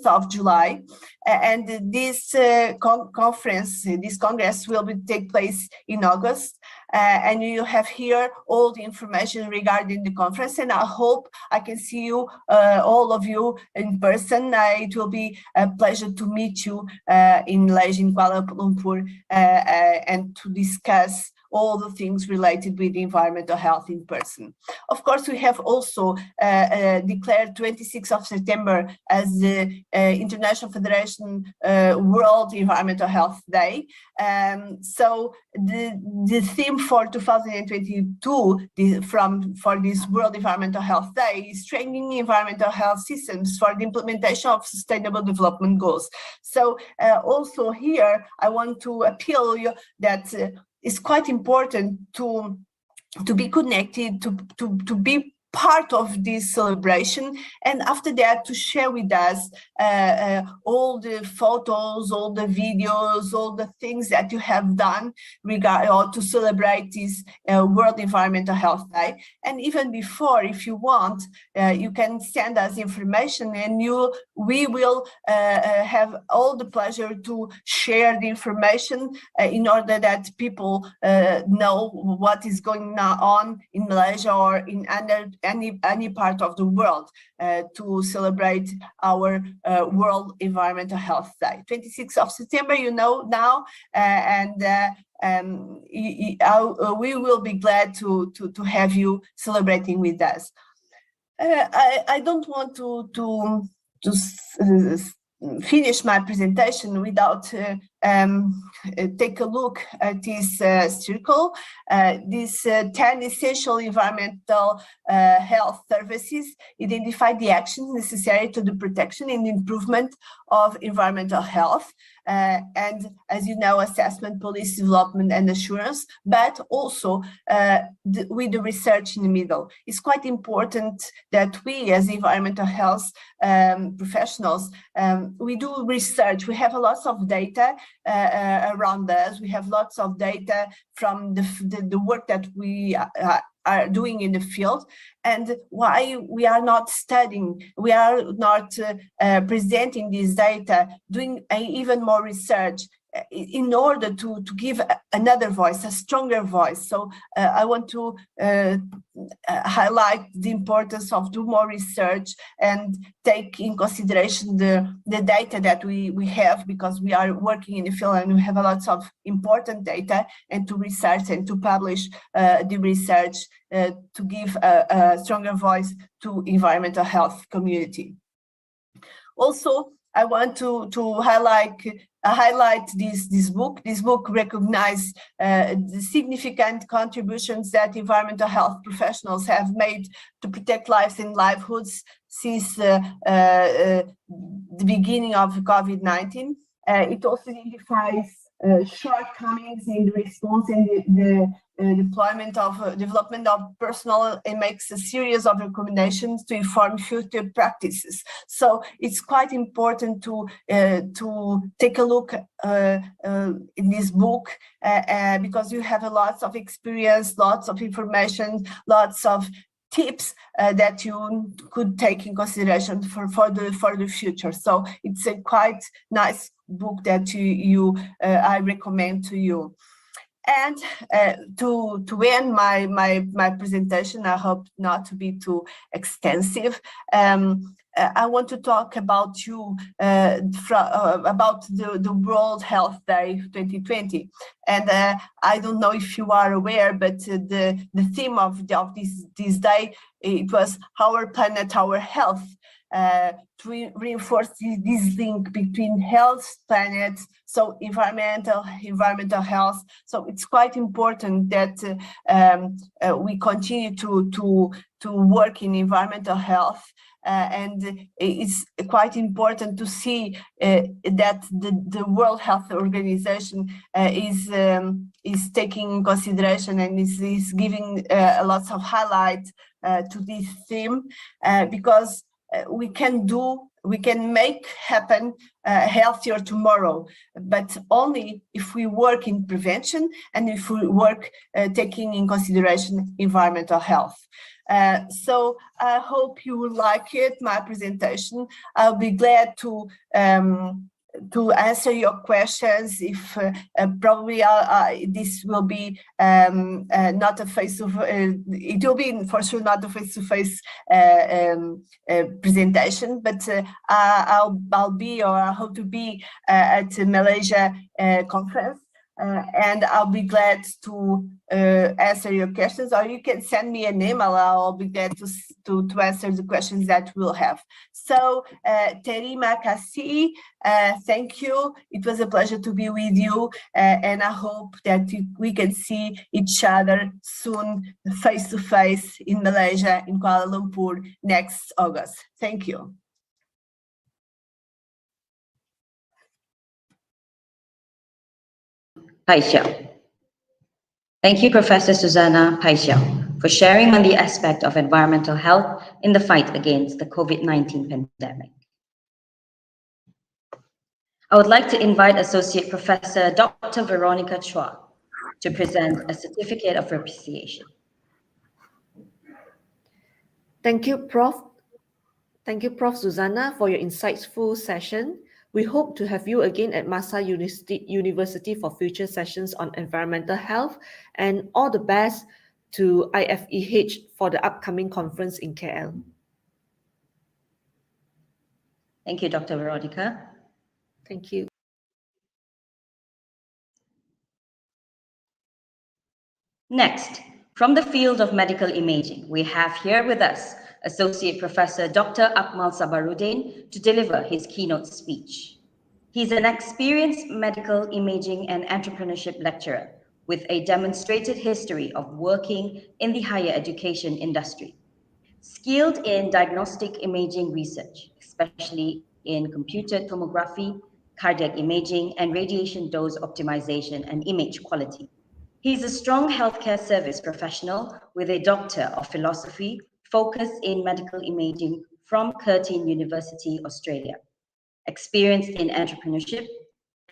of July, and this conference, this congress will take place in August, and you have here all the information regarding the conference, and I hope I can see you, all of you in person. It will be a pleasure to meet you in Malaysia, in Kuala Lumpur, and to discuss all the things related with environmental health in person. Of course, we have also declared 26th of September as the International Federation World Environmental Health Day. So the theme for 2022 for this World Environmental Health Day is strengthening environmental health systems for the implementation of Sustainable Development Goals. So also here, I want to appeal you that it's quite important to be connected, to be part of this celebration, and after that to share with us all the photos, all the videos, all the things that you have done to celebrate this World Environmental Health Day. And even before, if you want, you can send us information, and we will have all the pleasure to share the information in order that people know what is going on in Malaysia or in any part of the world to celebrate our World Environmental Health Day. 26th of September, you know now, and we will be glad to have you celebrating with us. I don't want to finish my presentation without take a look at this circle. These 10 essential environmental health services identify the actions necessary to the protection and improvement of environmental health, and as you know, assessment, policy development and assurance, but also with the research in the middle. It's quite important that we as environmental health professionals, we do research. We have lots of data around us. We have lots of data from the work that we are doing in the field, and why we are not studying, we are not presenting this data, doing even more research in order to give another voice, a stronger voice. So I want to highlight the importance of do more research and take in consideration the data that we have, because we are working in the field and we have a lot of important data, and to research and to publish the research to give a stronger voice to environmental health community. Also, I want to highlight this book. This book recognizes the significant contributions that environmental health professionals have made to protect lives and livelihoods since the beginning of COVID-19. It also identifies shortcomings in the response and the development of personnel, and makes a series of recommendations to inform future practices. So it's quite important to take a look in this book, because you have a lot of experience, lots of information, lots of tips that you could take in consideration for the future. So it's a quite nice book that I recommend to you. And to end my presentation, I hope not to be too extensive. I want to talk about about the World Health Day 2020. And I don't know if you are aware, but the theme of this day it was our planet, our health, to reinforce this link between health, planet, so environmental health. So it's quite important that we continue to work in environmental health. And it's quite important to see that the World Health Organization is taking in consideration and is giving lots of highlight to this theme, because we can make happen healthier tomorrow, but only if we work in prevention and if we work taking in consideration environmental health. So I hope you will like it, my presentation. I'll be glad to answer your questions. If probably this will be not a it will be for sure not a face-to-face presentation, but I'll be, or I hope to be at the Malaysia conference. And I'll be glad to answer your questions, or you can send me an email. I'll be glad to answer the questions that we'll have. So, terima kasih. Thank you. It was a pleasure to be with you, and I hope that we can see each other soon, face to face in Malaysia, in Kuala Lumpur, next August. Thank you. Paisha. Thank you, Professor Susanna Paisha, for sharing on the aspect of environmental health in the fight against the COVID-19 pandemic. I would like to invite Associate Professor Dr. Veronica Chua to present a certificate of appreciation. Thank you, Prof. Thank you, Prof. Susanna, for your insightful session. We hope to have you again at MAHSA University for future sessions on environmental health, and all the best to IFEH for the upcoming conference in KL. Thank you, Dr. Veronica. Thank you. Next, from the field of medical imaging, we have here with us Associate Professor Dr. Akmal Sabarudin to deliver his keynote speech. He's an experienced medical imaging and entrepreneurship lecturer with a demonstrated history of working in the higher education industry. Skilled in diagnostic imaging research, especially in computer tomography, cardiac imaging, and radiation dose optimization and image quality. He's a strong healthcare service professional with a Doctor of Philosophy focused in medical imaging from Curtin University, Australia. Experienced in entrepreneurship,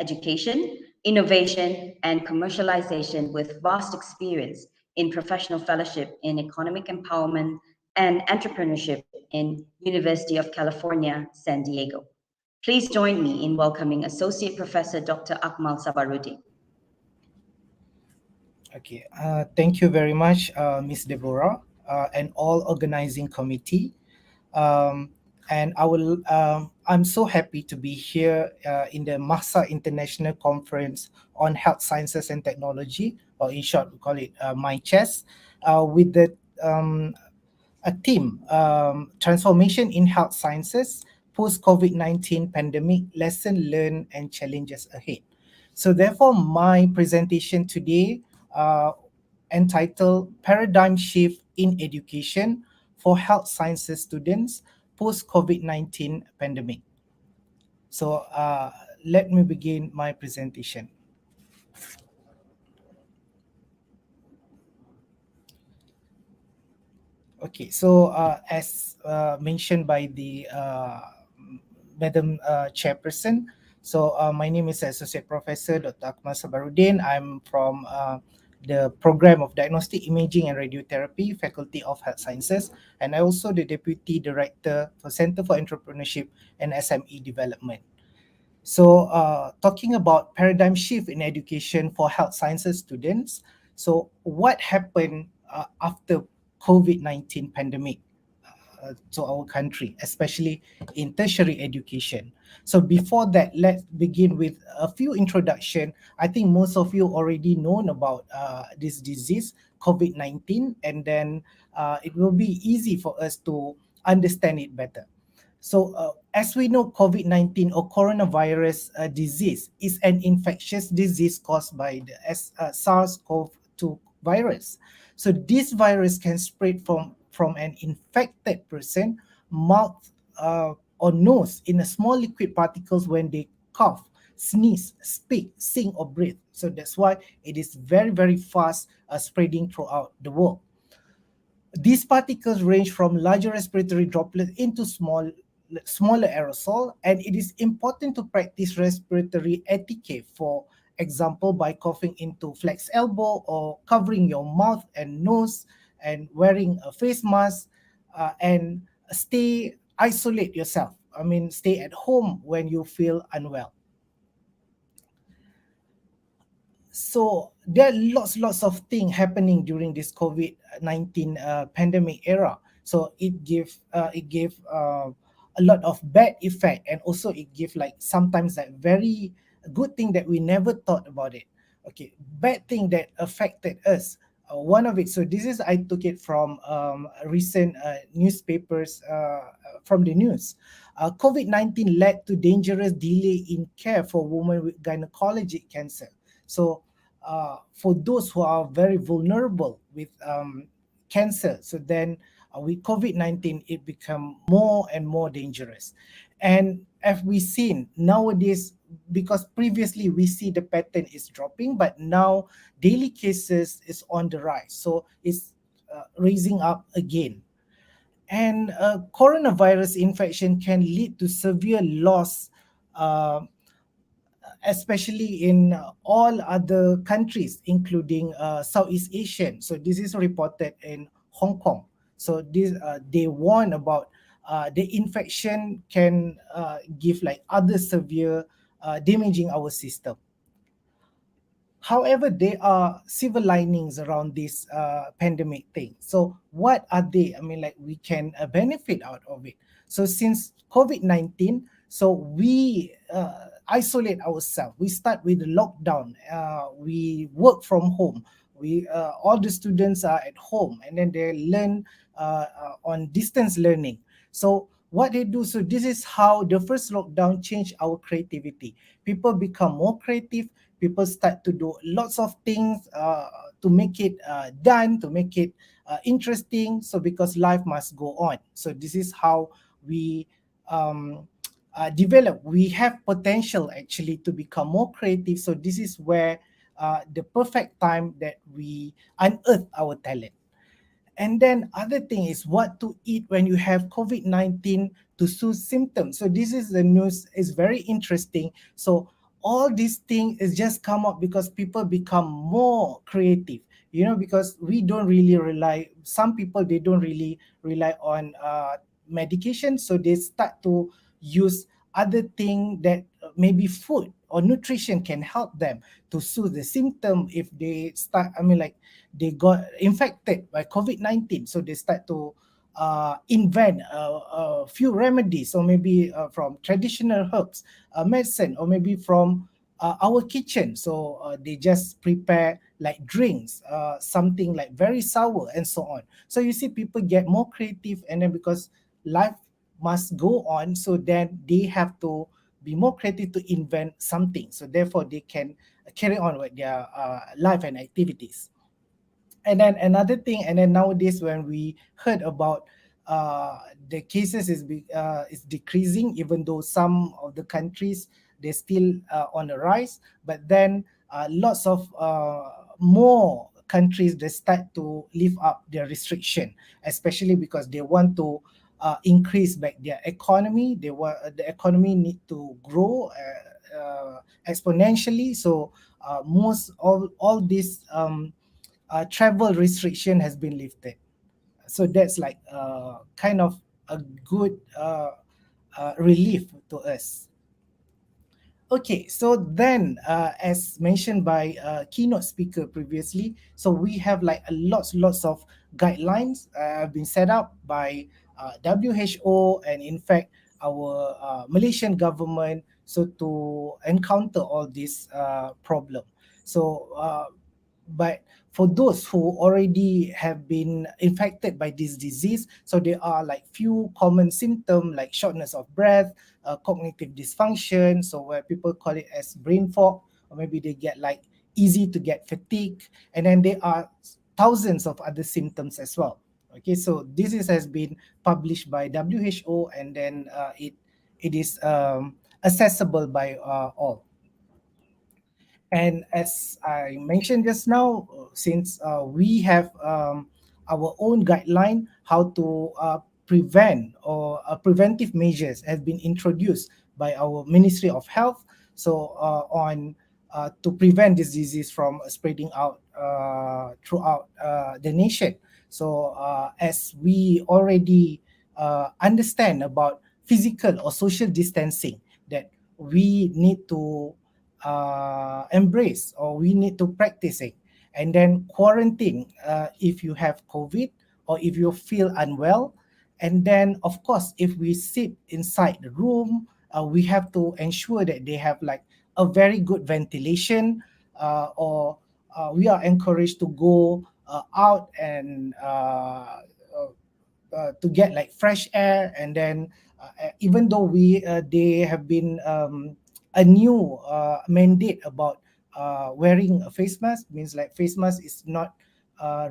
education, innovation, and commercialization with vast experience in professional fellowship in economic empowerment and entrepreneurship in University of California, San Diego. Please join me in welcoming Associate Professor Dr. Akmal Sabarudin. Okay, thank you very much, Ms. Deborah, and all organizing committee. And I'm so happy to be here in the MAHSA International Conference on Health Sciences and Technology, or in short, we call it MiCHEST, with a theme, Transformation in Health Sciences, Post-COVID-19 Pandemic, Lesson Learned and Challenges Ahead. So therefore, my presentation today entitled Paradigm Shift in Education for Health Sciences Students Post-COVID-19 Pandemic. So let me begin my presentation. Okay, so as mentioned by the Madam Chairperson, so my name is Associate Professor Dr. Akmal Sabarudin. I'm from the Program of Diagnostic Imaging and Radiotherapy, Faculty of Health Sciences, and I also the Deputy Director for Center for Entrepreneurship and SME Development. So talking about paradigm shift in education for health sciences students, so what happened after COVID-19 pandemic? to our country, especially in tertiary education. So before that, let's begin with a few introduction. I think most of you already known about this disease, COVID-19, and then it will be easy for us to understand it better. So as we know, COVID-19 or coronavirus disease is an infectious disease caused by the SARS-CoV-2 virus. So this virus can spread from an infected person, mouth or nose in a small liquid particles when they cough, sneeze, speak, sing, or breathe. So that's why it is very, very fast spreading throughout the world. These particles range from larger respiratory droplets into smaller aerosol, and it is important to practice respiratory etiquette, for example, by coughing into flex elbow or covering your mouth and nose and wearing a face mask, and isolate yourself. Stay at home when you feel unwell. So there are lots of things happening during this COVID-19 pandemic era. So it gave a lot of bad effect, and also it gave like sometimes like very good thing that we never thought about it. Okay, bad thing that affected us. One of it. So this is, I took it from recent newspapers from the news. COVID-19 led to dangerous delay in care for women with gynecologic cancer. So for those who are very vulnerable with cancer, so then with COVID-19, it become more and more dangerous. And as we've seen nowadays, because previously we see the pattern is dropping, but now daily cases is on the rise. So it's raising up again. And coronavirus infection can lead to severe loss, especially in all other countries, including Southeast Asian. So this is reported in Hong Kong. So this they warn about the infection can give like other severe damaging our system. However, there are silver linings around this pandemic thing. So what are they? We can benefit out of it. So since COVID-19, so we isolate ourselves. We start with the lockdown. We work from home. All the students are at home, and then they learn on distance learning. So what they do, so this is how the first lockdown changed our creativity. People become more creative. People start to do lots of things to make it done, to make it interesting. So because life must go on. So this is how we develop. We have potential actually to become more creative. So this is where the perfect time that we unearth our talent. And then other thing is what to eat when you have COVID-19 to soothe symptoms. So this is the news, is very interesting. So all these things is just come up because people become more creative, because we don't really rely, some people, they don't really rely on medication. So they start to use other thing that maybe food or nutrition can help them to soothe the symptom if they start, they got infected by COVID-19. So they start to invent a few remedies, or maybe from traditional herbs, medicine, or maybe from our kitchen. So they just prepare like drinks, something like very sour and so on. So you see people get more creative, and then because life must go on, so then they have to be more creative to invent something. So therefore they can carry on with their life and activities. And then another thing, and then nowadays when we heard about the cases is decreasing, even though some of the countries, they're still on the rise, but then lots of more countries, they start to lift up their restriction, especially because they want to increase back their economy. The economy need to grow exponentially. So most all this travel restriction has been lifted. So that's like kind of a good relief to us. Okay, so then as mentioned by keynote speaker previously, so we have like lots of guidelines been set up by WHO, and in fact our Malaysian government, so to encounter all this problem. So but for those who already have been infected by this disease, so there are like few common symptoms like shortness of breath, cognitive dysfunction, so where people call it as brain fog, or maybe they get like easy to get fatigue, and then there are thousands of other symptoms as well. Okay, so this has been published by WHO, and then it is accessible by all. And as I mentioned just now, since we have our own guideline how to prevent, or preventive measures has been introduced by our Ministry of Health. So on to prevent this disease from spreading out throughout the nation. So as we already understand about physical or social distancing, that we need to embrace, or we need to practice it, and then quarantine if you have COVID or if you feel unwell. And then of course if we sit inside the room, we have to ensure that they have like a very good ventilation, or we are encouraged to go out and to get like fresh air. And then even though they have been a new mandate about wearing a face mask, means like face mask is not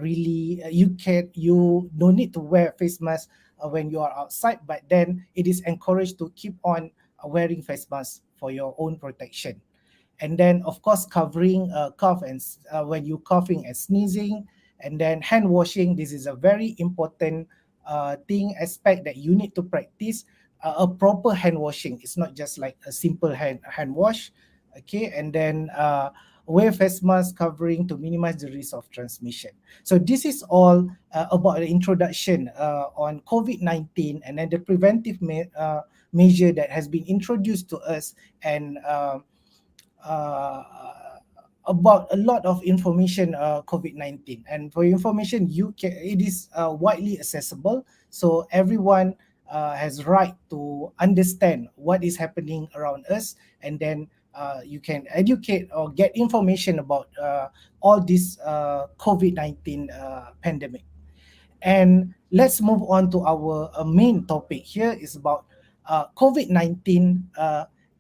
really you don't need to wear face mask when you are outside, but then it is encouraged to keep on wearing face mask for your own protection. And then of course covering cough and when you coughing and sneezing, and then hand washing. This is a very important aspect that you need to practice. A proper hand washing. It's not just like a simple hand wash. Okay, and then wear face mask covering to minimize the risk of transmission. So this is all about the introduction on COVID-19, and then the preventive measure that has been introduced to us, and about a lot of information COVID-19. And for information, it is widely accessible, so everyone has right to understand what is happening around us, and then you can educate or get information about all this COVID-19 pandemic. And let's move on to our main topic here, is about COVID-19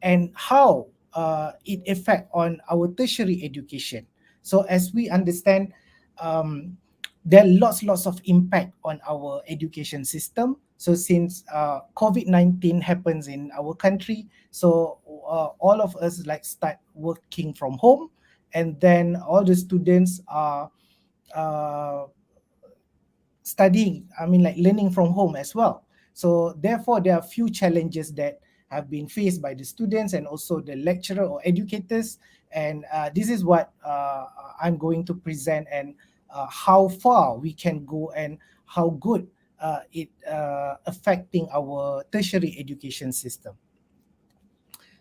and how it affect on our tertiary education. So as we understand, there are lots of impact on our education system. So since COVID-19 happens in our country, so all of us like start working from home, and then all the students are studying, like learning from home as well. So therefore there are few challenges that have been faced by the students and also the lecturer or educators, and this is what I'm going to present, and how far we can go and how good it affecting our tertiary education system.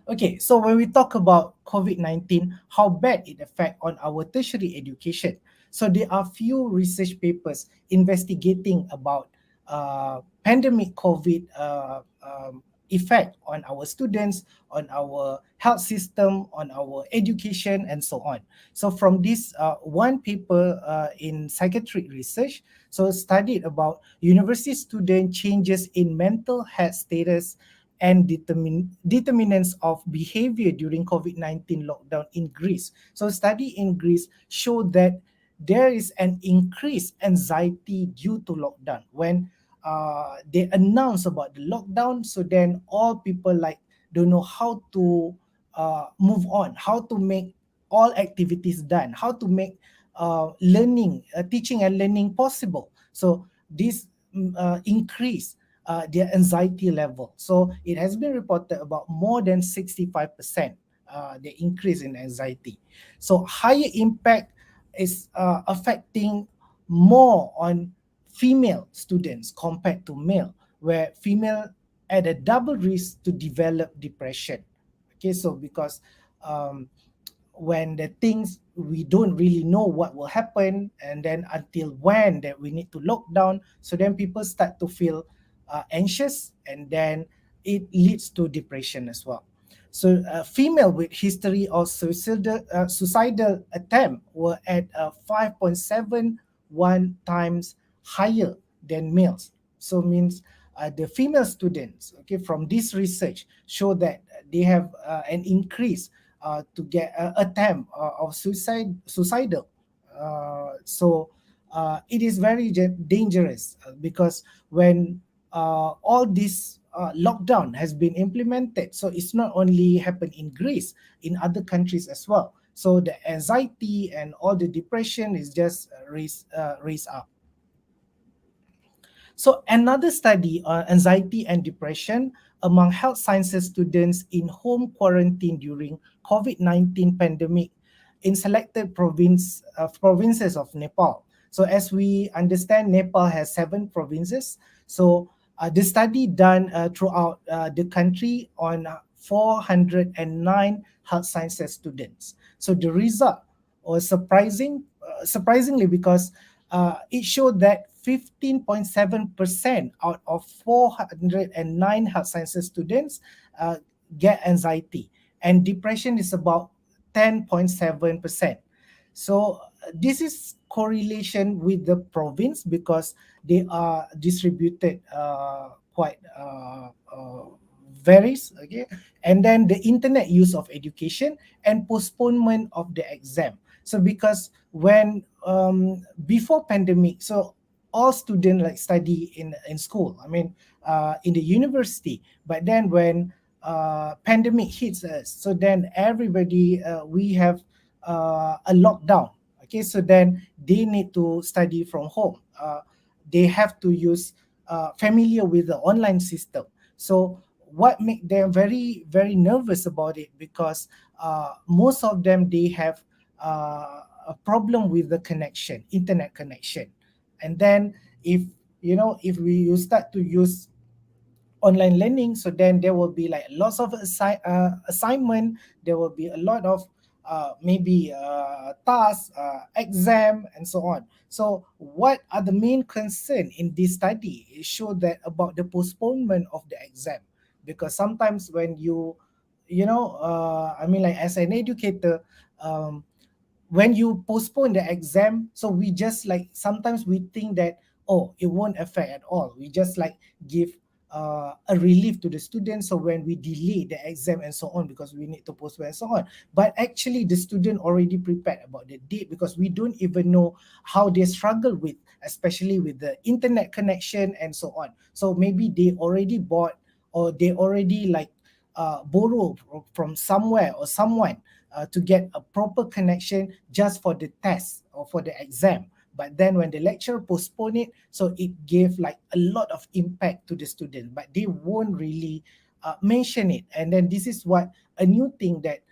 Okay, so when we talk about COVID-19, how bad it affect on our tertiary education. So there are few research papers investigating about pandemic COVID effect on our students, on our health system, on our education, and so on. So from this one paper in psychiatric research, so studied about university student changes in mental health status and determinants of behavior during COVID-19 lockdown in Greece. So study in Greece showed that there is an increased anxiety due to lockdown. When they announce about the lockdown, so then all people like don't know how to move on, how to make all activities done, how to make learning, teaching and learning possible. So this increase their anxiety level. So it has been reported about more than 65% the increase in anxiety. So higher impact is affecting more on female students compared to male, where female at a double risk to develop depression. Okay, so because when the things we don't really know what will happen, and then until when that we need to lock down, so then people start to feel anxious, and then it leads to depression as well. So female with history of suicidal attempt were at 5.71 times higher than males. So means the female students, okay, from this research show that they have an increase to get attempt of suicidal. So it is very dangerous because when all this lockdown has been implemented, so it's not only happened in Greece, in other countries as well. So the anxiety and all the depression is just raised up. So another study on anxiety and depression among health sciences students in home quarantine during COVID-19 pandemic in selected provinces of Nepal. So as we understand, Nepal has 7 provinces. So the study done throughout the country on 409 health sciences students. So the result was surprisingly because it showed that 15.7% out of 409 health sciences students get anxiety, and depression is about 10.7%. So this is correlation with the province because they are distributed quite varies, okay. And then the internet use of education and postponement of the exam. So because when before pandemic, so all students like study in school, I mean in the university, but then when pandemic hits us, so then everybody we have a lockdown, okay. So then they need to study from home. They have to use familiar with the online system. So what make them very very nervous about it, because most of them, they have a problem with the connection, internet connection. And then if you start to use online learning, so then there will be like lots of assignment, there will be a lot of maybe tasks, exam, and so on. So what are the main concern in this study? It showed that about the postponement of the exam, because sometimes when I mean, like as an educator, when you postpone the exam, so we just like sometimes we think that, oh, it won't affect at all, we just like give a relief to the students, so when we delay the exam and so on, because we need to postpone and so on. But actually the student already prepared about the date, because we don't even know how they struggle with, especially with the internet connection and so on. So maybe they already bought, or they already like borrow from somewhere or someone to get a proper connection just for the test or for the exam. But then when the lecturer postponed it, so it gave like a lot of impact to the student, but they won't really mention it. And then this is what a new thing that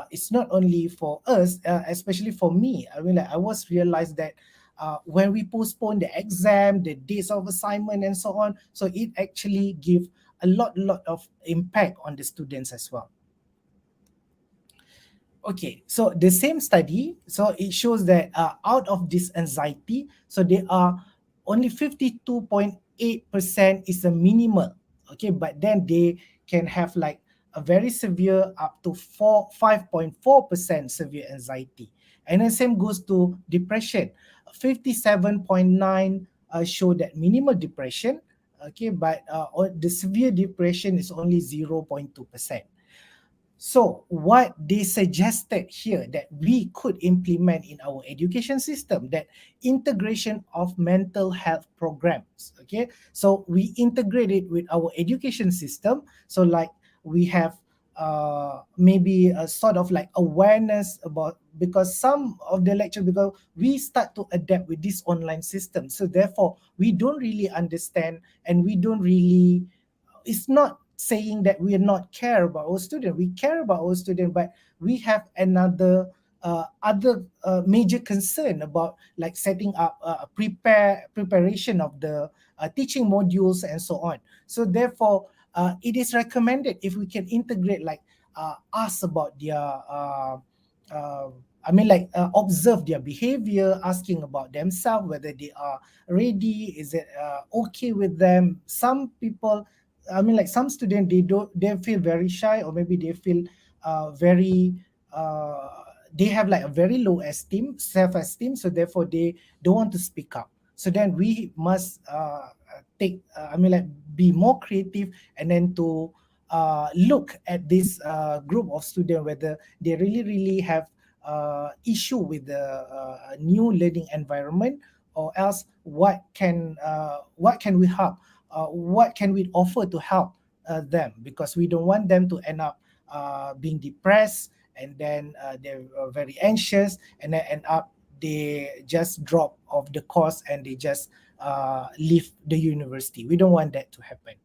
it's not only for us, especially for me. I mean, like I was realized that when we postpone the exam, the days of assignment and so on, so it actually give a lot of impact on the students as well. Okay, so the same study, so it shows that out of this anxiety, so there are only 52.8% is a minimal, okay, but then they can have like a very severe up to 5.4% severe anxiety. And the same goes to depression. 57.9 show that minimal depression, okay, but the severe depression is only 0.2%. So what they suggested here that we could implement in our education system, that integration of mental health programs, okay? So we integrate it with our education system. So like we have maybe a sort of like awareness about, because some of the lecture, because we start to adapt with this online system. So therefore we don't really understand, and we don't really, it's not saying that we are not care about our student. We care about our student, but we have another other major concern about like setting up preparation of the teaching modules and so on. So therefore, it is recommended if we can integrate, like ask about their observe their behavior, asking about themselves, whether they are ready, is it okay with them. Some people, some students, they feel very shy, or maybe they feel very they have like a very low self-esteem, so therefore they don't want to speak up. So then we must be more creative, and then to look at this group of students, whether they really have issue with the new learning environment, or else what can we help, what can we offer to help them, because we don't want them to end up being depressed, and then they're very anxious, and then end up they just drop off the course and they just leave the university. We don't want that to happen.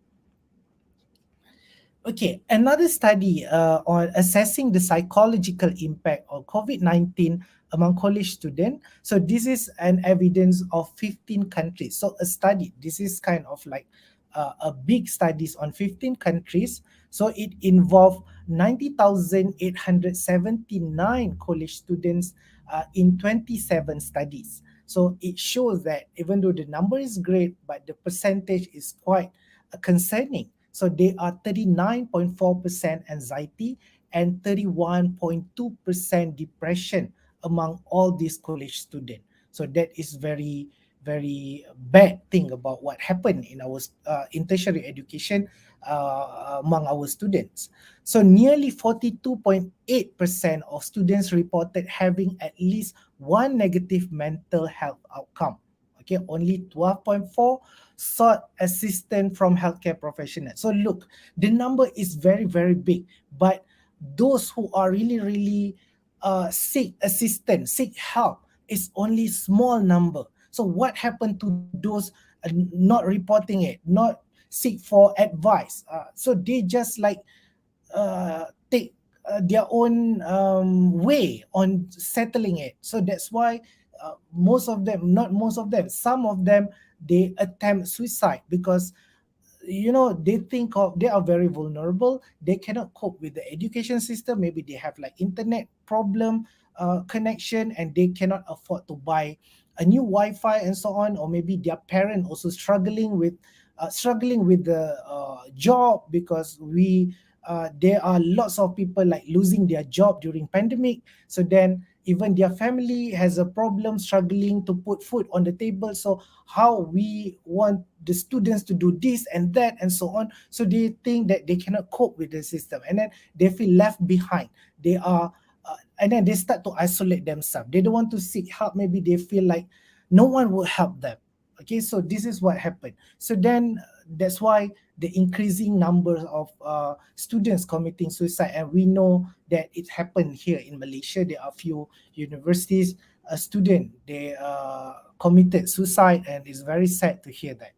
Okay, another study on assessing the psychological impact of COVID-19 among college students. So this is an evidence of 15 countries. So a study, this is kind of like a big studies on 15 countries. So it involved 90,879 college students in 27 studies. So it shows that even though the number is great, but the percentage is quite concerning. So they are 39.4% anxiety and 31.2% depression among all these college students. So that is very, very bad thing about what happened in our in tertiary education among our students. So nearly 42.8% of students reported having at least one negative mental health outcome. Okay, only 12.4 sought assistance from healthcare professionals. So look, the number is very, very big, but those who are really seek assistance, seek help, is only small number. So what happened to those not reporting it, not seek for advice? So they just like take their own way on settling it. So that's why most of them, not most of them, some of them, they attempt suicide, because they think of, they are very vulnerable, they cannot cope with the education system, maybe they have like internet problem, connection, and they cannot afford to buy a new Wi-Fi and so on, or maybe their parent also struggling with the job, because there are lots of people like losing their job during pandemic. So then even their family has a problem, struggling to put food on the table. So how we want the students to do this and that and so on. So they think that they cannot cope with the system, and then they feel left behind. They are and then they start to isolate themselves. They don't want to seek help. Maybe they feel like no one will help them. Okay, so this is what happened. So then that's why the increasing numbers of students committing suicide, and we know that it happened here in Malaysia. There are few universities, a student, they committed suicide, and it's very sad to hear that.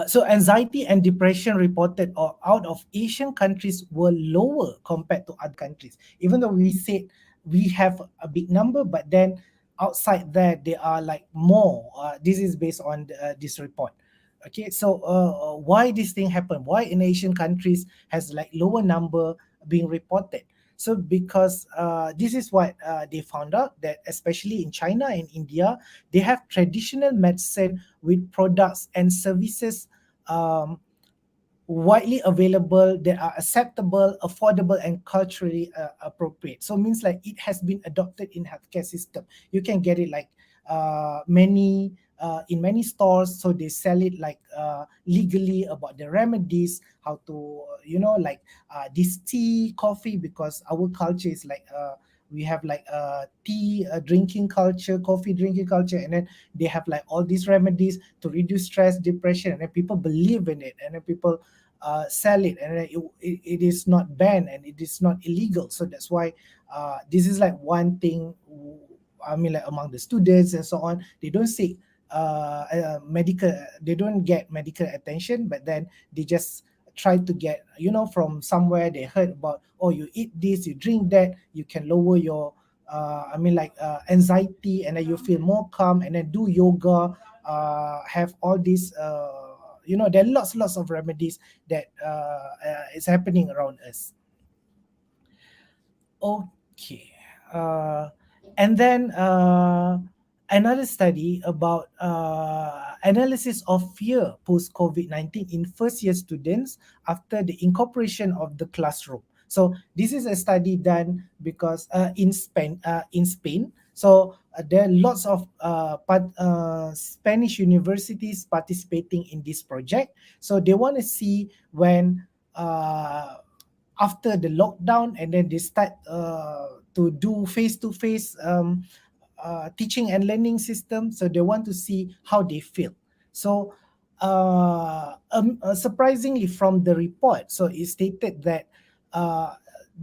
So anxiety and depression reported out of Asian countries were lower compared to other countries. Even though we said we have a big number, but then outside there, they are like more. This is based on this report. Okay, so why this thing happened? Why in Asian countries has like lower number being reported? So because this is what they found out, that especially in China and India, they have traditional medicine with products and services widely available that are acceptable, affordable, and culturally appropriate. So means like it has been adopted in healthcare system. You can get it like in many stores. So they sell it like legally about the remedies, how to like this tea, coffee, because our culture is like we have like tea drinking culture, coffee drinking culture, and then they have like all these remedies to reduce stress, depression, and then people believe in it, and then people sell it, and then it is not banned and it is not illegal. So that's why this is like one thing. I mean, like among the students and so on, they don't seek medical, they don't get medical attention, but then they just try to get, from somewhere they heard about, oh, you eat this, you drink that, you can lower your anxiety, and then you feel more calm, and then do yoga, have all these there are lots of remedies that is happening around us. Okay. and then another study about analysis of fear post COVID-19 in first year students after the incorporation of the classroom. So this is a study done because in Spain. So there are lots of Spanish universities participating in this project. So they want to see when after the lockdown, and then they start to do face-to-face teaching and learning system. So they want to see how they feel. So surprisingly from the report, so it stated that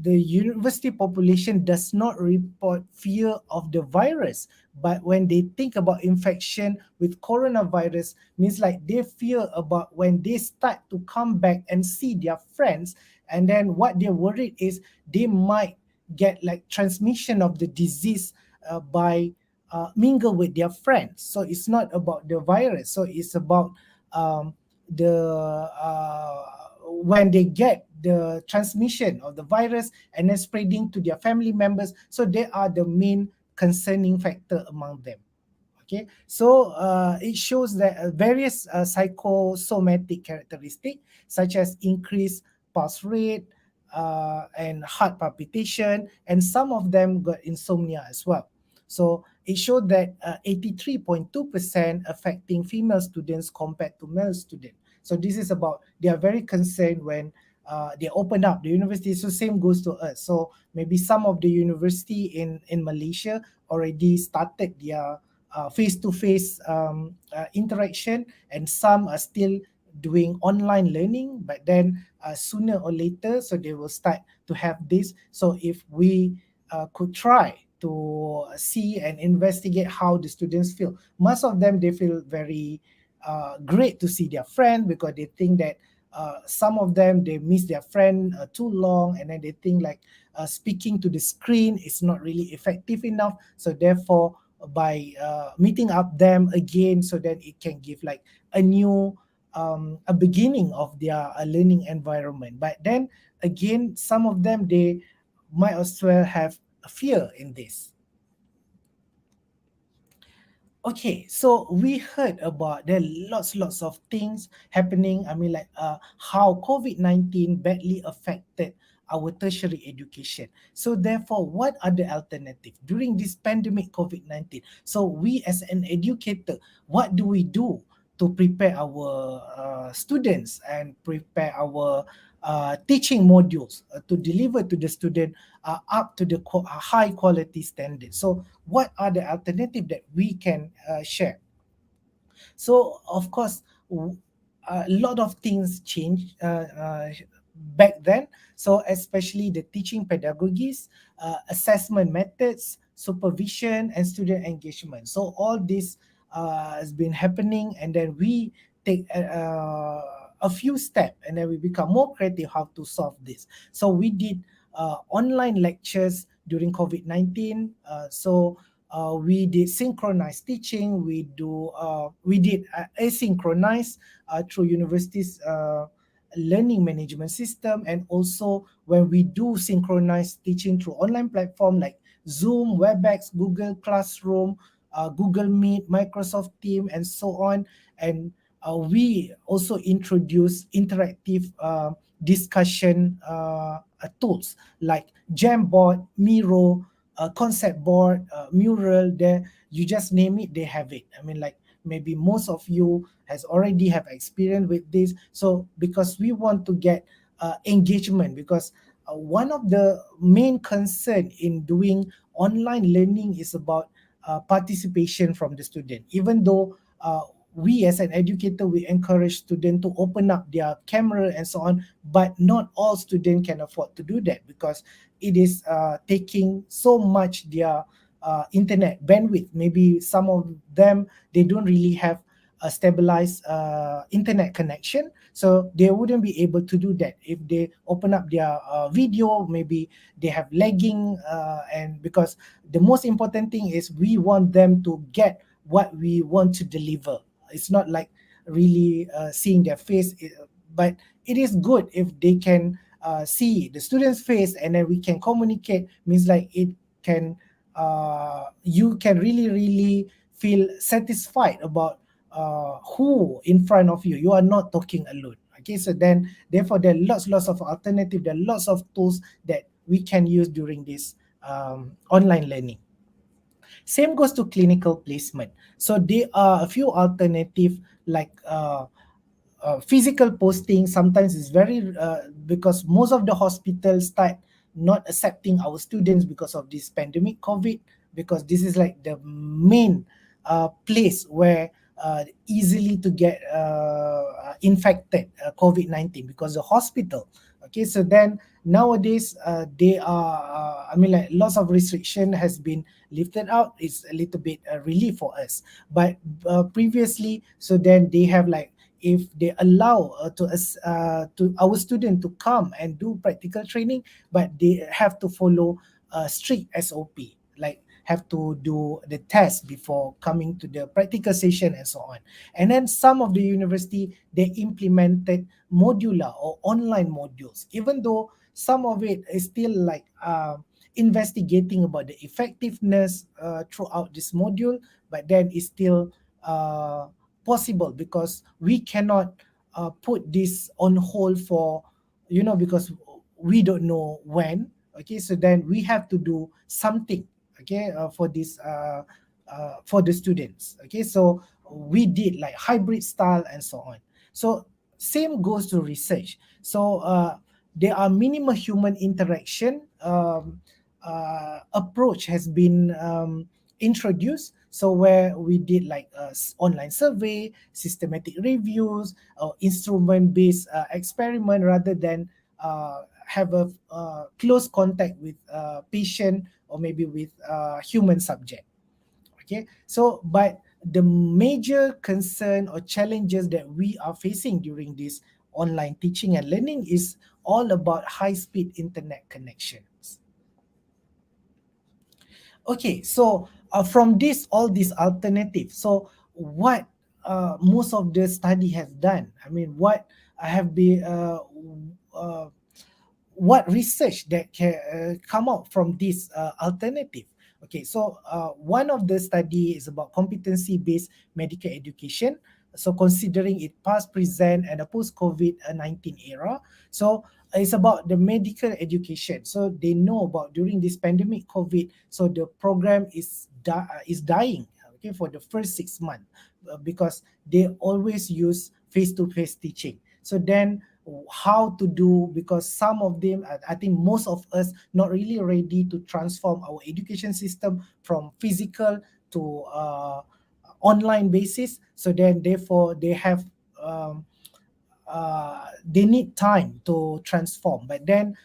the university population does not report fear of the virus, but when they think about infection with coronavirus, means like they fear about when they start to come back and see their friends, and then what they're worried is they might get like transmission of the disease by mingle with their friends. So it's not about the virus. So it's about when they get the transmission of the virus and then spreading to their family members. So they are the main concerning factor among them. Okay, so it shows that various psychosomatic characteristics such as increased pulse rate and heart palpitation, and some of them got insomnia as well. So it showed that 83.2% affecting female students compared to male students. So this is about, they are very concerned when they open up the university. So same goes to us. So maybe some of the university in Malaysia already started their face-to-face interaction, and some are still doing online learning, but then sooner or later, so they will start to have this. So if we could try to see and investigate how the students feel, most of them, they feel very great to see their friend, because they think that some of them, they miss their friend too long, and then they think like speaking to the screen is not really effective enough. So therefore, by meeting up them again, so that it can give like a new a beginning of their learning environment. But then again, some of them, they might as well have a fear in this. Okay, so we heard about there are lots of things happening. I mean, like how COVID-19 badly affected our tertiary education. So therefore, what are the alternatives during this pandemic COVID-19? So we as an educator, what do we do to prepare our students and prepare our teaching modules to deliver to the student up to the high quality standards? So what are the alternatives that we can share? So of course, a lot of things changed back then. So especially the teaching pedagogies, assessment methods, supervision, and student engagement. So all this has been happening, and then we take a few steps, and then we become more creative how to solve this. So we did online lectures during COVID-19. We did synchronized teaching. We did asynchronized through universities' learning management system, and also when we do synchronized teaching through online platform like Zoom, WebEx, Google Classroom, Google Meet, Microsoft Teams, and so on. And we also introduce interactive discussion tools like Jamboard, Miro, concept board, mural. There, you just name it, they have it. I mean, like maybe most of you has already have experience with this. So because we want to get engagement, because one of the main concern in doing online learning is about participation from the student. Even though we as an educator, we encourage students to open up their camera and so on, but not all students can afford to do that, because it is taking so much their internet bandwidth. Maybe some of them, they don't really have a stabilized internet connection, so they wouldn't be able to do that. If they open up their video, maybe they have lagging, and because the most important thing is we want them to get what we want to deliver. It's not like really seeing their face, but it is good if they can see the student's face, and then we can communicate. Means like it can you can really feel satisfied about who in front of you. You are not talking alone. Okay, so then therefore there are lots of alternative, there are lots of tools that we can use during this online learning. Same goes to clinical placement. So there are a few alternative like physical posting. Sometimes is very because most of the hospitals start not accepting our students because of this pandemic COVID, because this is like the main place where easily to get infected COVID-19 because the hospital. Okay, so then nowadays they are I mean like lots of restriction has been lifted out. It's a little bit relief for us, but previously, so then they have like, if they allow to our student to come and do practical training, but they have to follow strict SOP, like have to do the test before coming to the practical session and so on. And then some of the university, they implemented modular or online modules, even though some of it is still like investigating about the effectiveness throughout this module, but then it's still possible because we cannot put this on hold for, because we don't know when. Okay, so then we have to do something, okay, for this for the students. Okay, so we did like hybrid style and so on. So same goes to research. So there are minimal human interaction approach has been introduced. So where we did like online survey, systematic reviews, or instrument-based experiment, rather than have a close contact with patient or maybe with human subject. Okay, so but the major concern or challenges that we are facing during this online teaching and learning is all about high-speed internet connections. Okay, so from all these alternatives, so what most of the study has done, I mean, what have been what research that can come out from this alternative. Okay, so one of the study is about competency-based medical education. So considering it past, present, and a post-COVID-19 era. So it's about the medical education. So they know about during this pandemic COVID, so the program is dying, okay, for the first 6 months because they always use face-to-face teaching. So then how to do, because some of them, I think most of us not really ready to transform our education system from physical to online basis. So then therefore they have they need time to transform, but then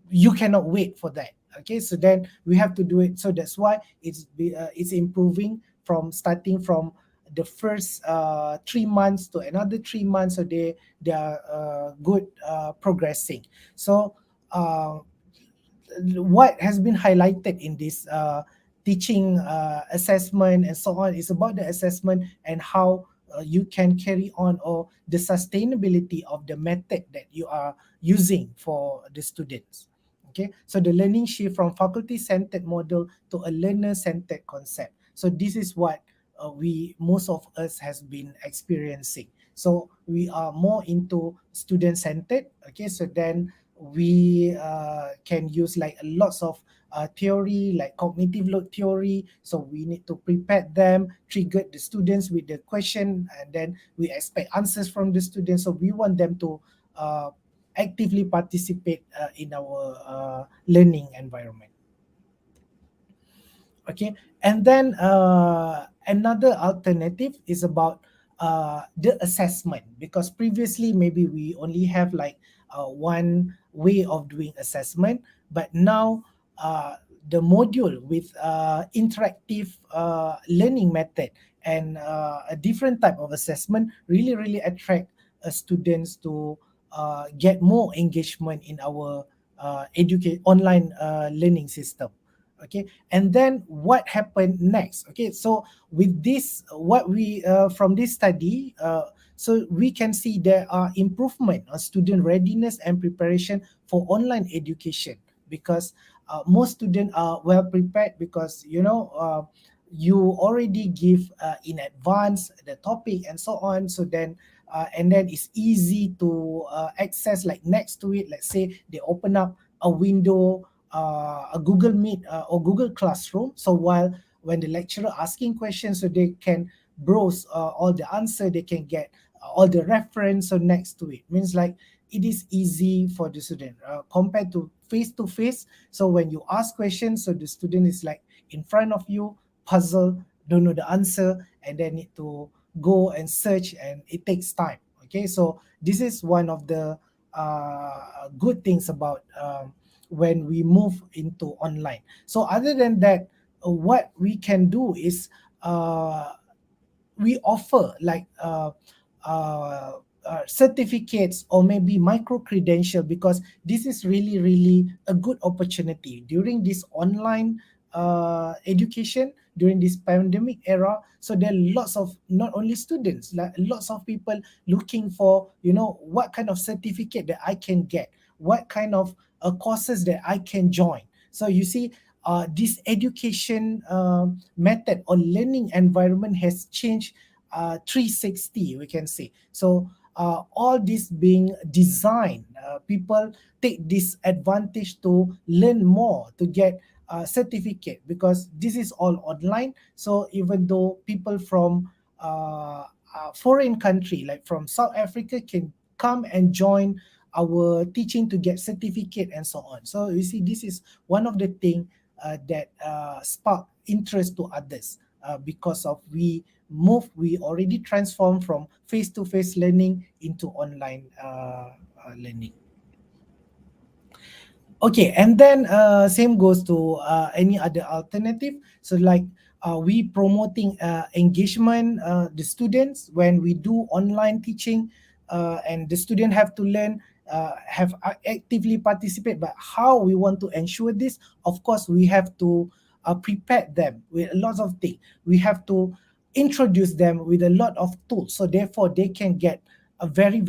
you cannot wait for that. Okay, so then we have to do it. So that's why it's improving from starting from the first 3 months to another 3 months. So they are good progressing. So what has been highlighted in this teaching assessment and so on is about the assessment and how you can carry on, or the sustainability of the method that you are using for the students. Okay, so the learning shift from faculty-centered model to a learner-centered concept. So this is what most of us has been experiencing. So we are more into student-centered. Okay, so then we can use like lots of theory, like cognitive load theory. So we need to prepare them, trigger the students with the question, and then we expect answers from the students. So we want them to actively participate in our learning environment. Okay, and then another alternative is about the assessment, because previously maybe we only have like one way of doing assessment, but now the module with interactive learning method and a different type of assessment really attract students to get more engagement in our online learning system. Okay, and then what happened next? Okay, so with this, what we from this study, so we can see there are improvement on student readiness and preparation for online education, because most students are well prepared because you already give in advance the topic and so on. So then and then it's easy to access, like next to it, let's say they open up a window, a Google Meet or Google Classroom. So when the lecturer asking questions, so they can browse all the answer, they can get all the reference. So next to it means like it is easy for the student compared to face. So when you ask questions, so the student is like in front of you, puzzle, don't know the answer, and then need to go and search, and it takes time. Okay, so this is one of the good things about when we move into online. So other than that, what we can do is we offer like certificates or maybe micro credential, because this is really a good opportunity during this online education during this pandemic era. So there are lots of, not only students, like lots of people looking for what kind of certificate that I can get, what kind of courses that I can join. So you see, this education method or learning environment has changed 360, we can say. So all this being designed, people take this advantage to learn more, to get certificate, because this is all online. So even though people from foreign country, like from South Africa, can come and join our teaching to get certificate and so on. So you see, this is one of the thing that spark interest to others, because of we already transformed from face-to-face learning into online learning. Okay, and then same goes to any other alternative. So like we promoting engagement, the students, when we do online teaching, and the student have to learn, have actively participate. But how we want to ensure this? Of course, we have to prepare them with a lot of things. We have to introduce them with a lot of tools, so therefore they can get a very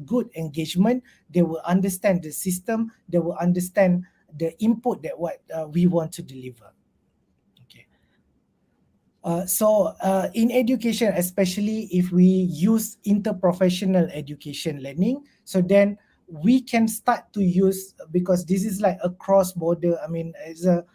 good engagement. They will understand the system, they will understand the input that what we want to deliver. Okay. So in education, especially if we use interprofessional education learning, so then we can start to use, because this is like a cross-border, it's a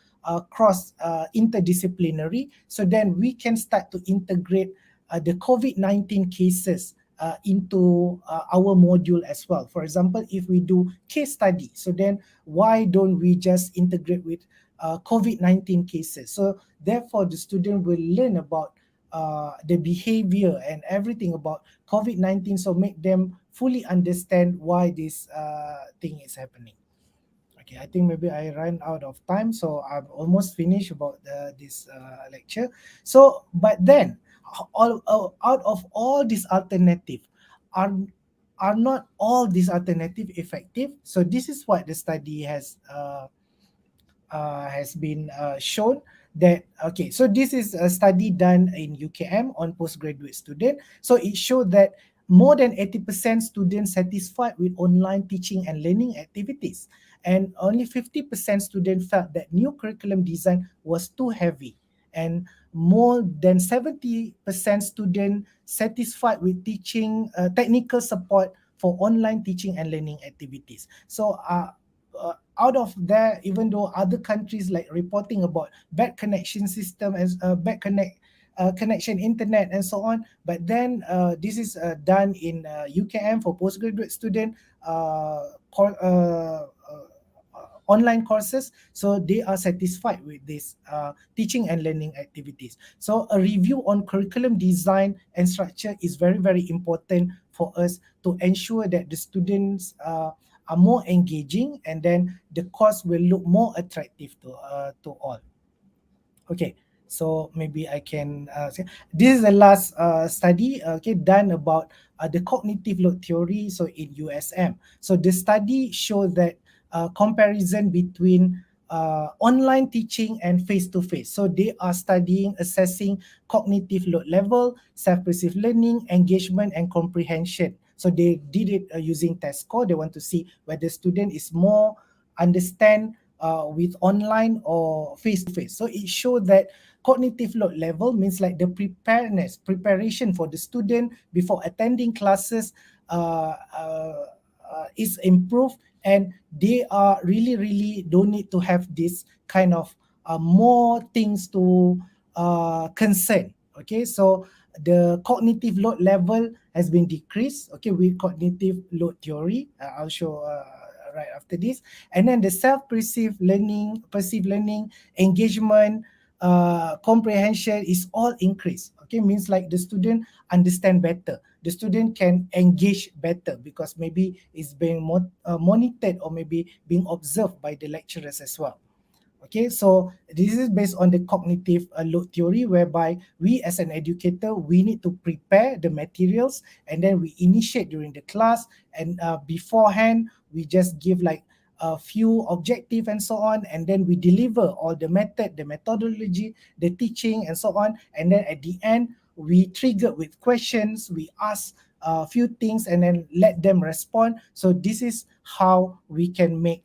cross interdisciplinary. So then we can start to integrate the COVID-19 cases into our module as well. For example, if we do case study, so then why don't we just integrate with COVID-19 cases? So therefore, the student will learn about the behavior and everything about COVID-19, so make them fully understand why this thing is happening. Okay, I think maybe I ran out of time, so I'm almost finished about this lecture. So, but then, out of all these alternatives, are not all these alternatives effective? So this is what the study has been shown, that okay, so this is a study done in UKM on postgraduate student. So it showed that more than 80% students satisfied with online teaching and learning activities, and only 50% students felt that new curriculum design was too heavy, and more than 70% students satisfied with teaching technical support for online teaching and learning activities. So out of that, even though other countries like reporting about bad connection system as bad connection internet and so on, but then this is done in UKM for postgraduate student online courses, so they are satisfied with this teaching and learning activities. So a review on curriculum design and structure is very important for us to ensure that the students are more engaging, and then the course will look more attractive to all. Okay, so maybe I can say this is the last study done about the cognitive load theory, so in USM. So the study showed that comparison between online teaching and face-to-face. So they are assessing cognitive load level, self-perceived learning, engagement, and comprehension. So they did it using test score. They want to see whether student is more understand with online or face-to-face. So it showed that cognitive load level means like the preparation for the student before attending classes is improved, and they are really don't need to have this kind of more things to concern. Okay, so the cognitive load level has been decreased, okay, with cognitive load theory. I'll show right after this. And then the perceived learning, engagement, comprehension is all increased. Okay, means like the student understand better. The student can engage better because maybe it's being monitored or maybe being observed by the lecturers as well. Okay, so this is based on the cognitive load theory, whereby we as an educator, we need to prepare the materials and then we initiate during the class, and beforehand, we just give like a few objective and so on, and then we deliver all the method, the methodology, the teaching and so on, and then at the end, we trigger with questions, we ask a few things and then let them respond. So this is how we can make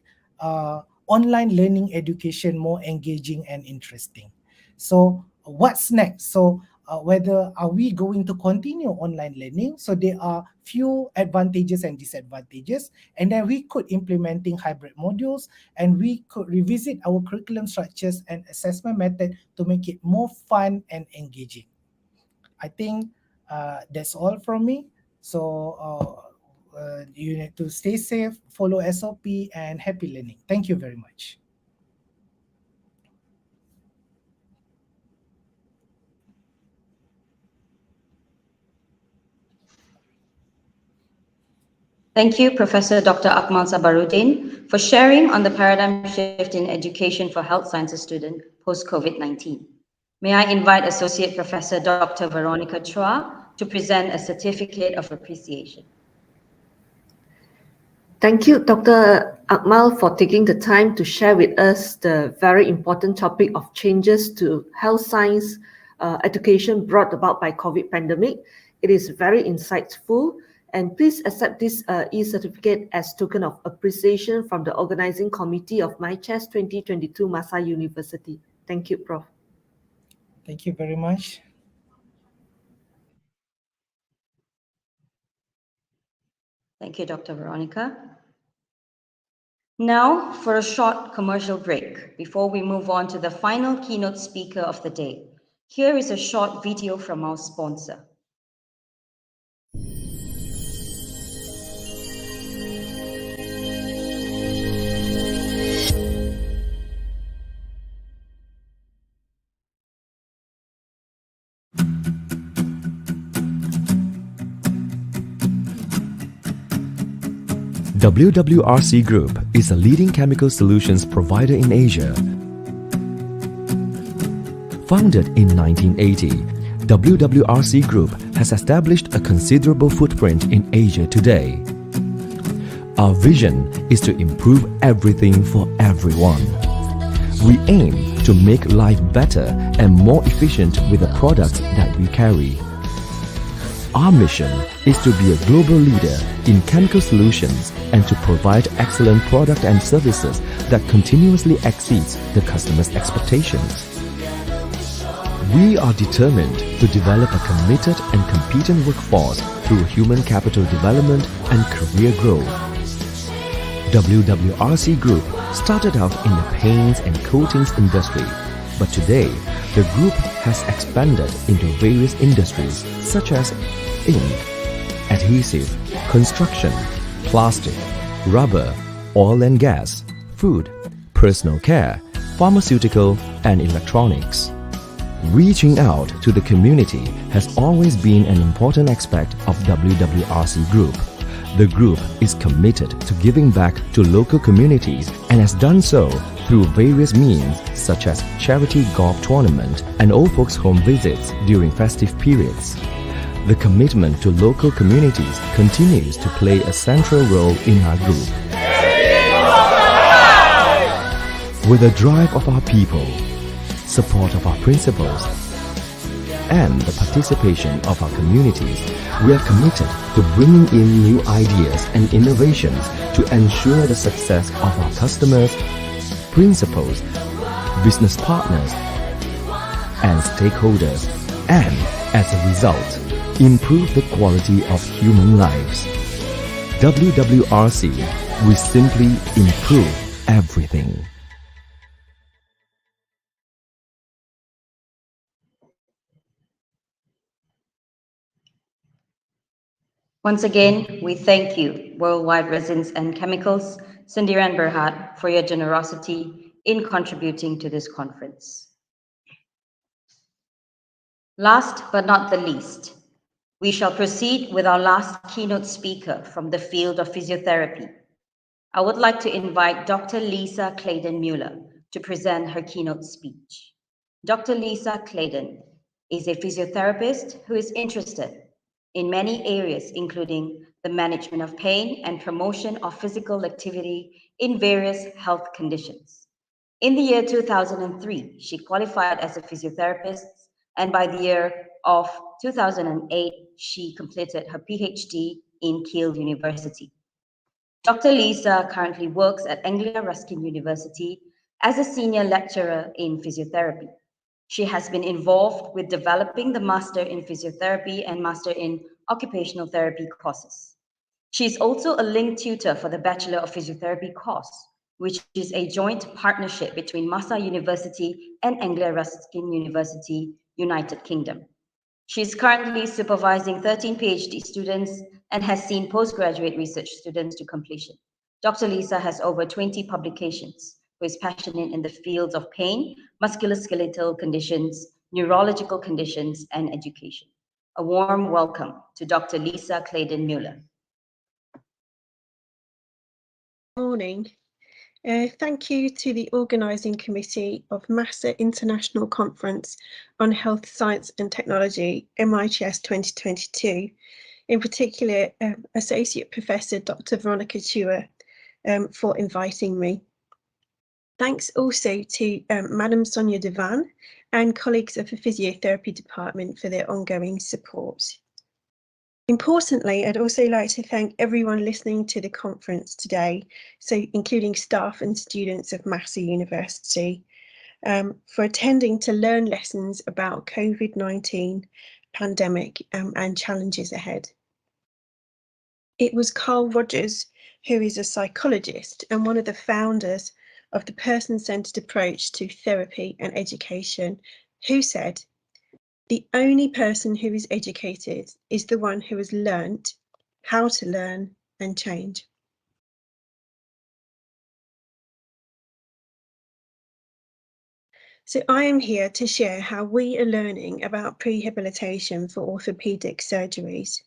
online learning education more engaging and interesting. So what's next? So whether are we going to continue online learning? So there are few advantages and disadvantages, and then we could implementing hybrid modules, and we could revisit our curriculum structures and assessment method to make it more fun and engaging. I think that's all from me. So you need to stay safe, follow SOP, and happy learning. Thank you very much. Thank you, Professor Dr. Akmal Sabarudin, for sharing on the paradigm shift in education for health sciences students post-COVID-19. May I invite Associate Professor Dr. Veronica Chua to present a certificate of appreciation. Thank you, Dr. Akmal, for taking the time to share with us the very important topic of changes to health science education brought about by COVID pandemic. It is very insightful, and please accept this e-certificate as token of appreciation from the organizing committee of MiCHEST 2022 MAHSA University. Thank you, Prof. Thank you very much. Thank you, Dr. Veronica. Now for a short commercial break before we move on to the final keynote speaker of the day. Here is a short video from our sponsor. WWRC Group is a leading chemical solutions provider in Asia. Founded in 1980, WWRC Group has established a considerable footprint in Asia today. Our vision is to improve everything for everyone. We aim to make life better and more efficient with the products that we carry. Our mission is to be a global leader in chemical solutions and to provide excellent product and services that continuously exceeds the customer's expectations. We are determined to develop a committed and competent workforce through human capital development and career growth. WWRC Group started out in the paints and coatings industry, but today the group has expanded into various industries such as ink, adhesive, construction, plastic, rubber, oil and gas, food, personal care, pharmaceutical, and electronics. Reaching out to the community has always been an important aspect of WWRC Group. The group is committed to giving back to local communities and has done so through various means such as charity golf tournament and old folks home visits during festive periods. The commitment to local communities continues to play a central role in our group. With the drive of our people, support of our principals, and the participation of our communities, we are committed to bringing in new ideas and innovations to ensure the success of our customers, principals, business partners, and stakeholders, and as a result, improve the quality of human lives. WWRC, we simply improve everything. Once again, we thank you, Worldwide Resins and Chemicals, Sendirian Berhad, for your generosity in contributing to this conference. Last but not the least, we shall proceed with our last keynote speaker from the field of physiotherapy. I would like to invite Dr. Lisa Claydon-Muller to present her keynote speech. Dr. Lisa Claydon is a physiotherapist who is interested in many areas, including the management of pain and promotion of physical activity in various health conditions. In the year 2003, she qualified as a physiotherapist, and by the year of 2008, she completed her PhD in Kiel University. Dr. Lisa currently works at Anglia Ruskin University as a senior lecturer in physiotherapy. She has been involved with developing the Master in Physiotherapy and Master in Occupational Therapy courses. She is also a linked tutor for the Bachelor of Physiotherapy course, which is a joint partnership between MAHSA University and Anglia Ruskin University, United Kingdom. She is currently supervising 13 PhD students and has seen postgraduate research students to completion. Dr. Lisa has over 20 publications, who is passionate in the fields of pain, musculoskeletal conditions, neurological conditions, and education. A warm welcome to Dr. Lisa Claydon-Muller. Morning. Thank you to the organising committee of MAHSA International Conference on Health, Science and Technology, MiCHEST 2022, in particular Associate Professor Dr. Veronica Chua for inviting me. Thanks also to Madam Sonia Devan and colleagues of the Physiotherapy Department for their ongoing support. Importantly, I'd also like to thank everyone listening to the conference today, so including staff and students of MAHSA University, for attending to learn lessons about COVID-19 pandemic and challenges ahead. It was Carl Rogers, who is a psychologist and one of the founders of the person-centered approach to therapy and education, who said, "The only person who is educated is the one who has learnt how to learn and change." So I am here to share how we are learning about prehabilitation for orthopaedic surgeries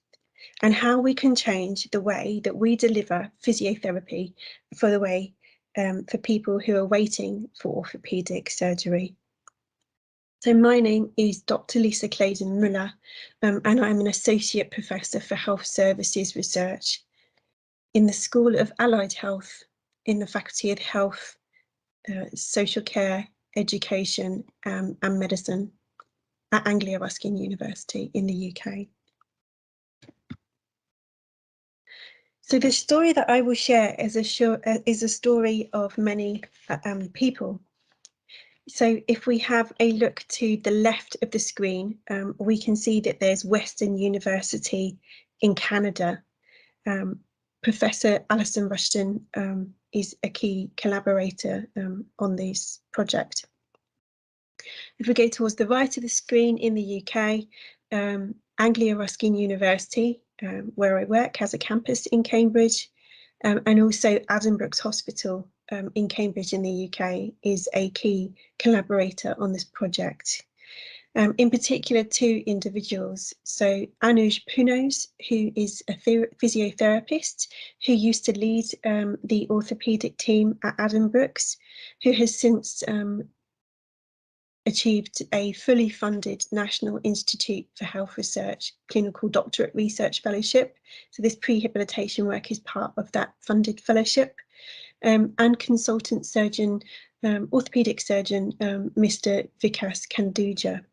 and how we can change the way that we deliver physiotherapy for people who are waiting for orthopaedic surgery. So my name is Dr. Lisa Claydon-Muller, and I'm an Associate Professor for Health Services Research in the School of Allied Health, in the Faculty of Health, Social Care, Education and Medicine at Anglia Ruskin University in the UK. So the story that I will share is a story of many people. So if we have a look to the left of the screen, we can see that there's Western University in Canada. Professor Alison Rushton is a key collaborator on this project. If we go towards the right of the screen in the UK, Anglia Ruskin University, where I work, has a campus in Cambridge, and also Addenbrooke's Hospital in Cambridge in the UK is a key collaborator on this project. In particular, two individuals. So Anuj Punos, who is a physiotherapist who used to lead the orthopaedic team at Addenbrooke's, who has since achieved a fully funded National Institute for Health Research Clinical Doctorate Research Fellowship. So this prehabilitation work is part of that funded fellowship. And consultant surgeon, orthopaedic surgeon, Mr. Vikas Kanduja.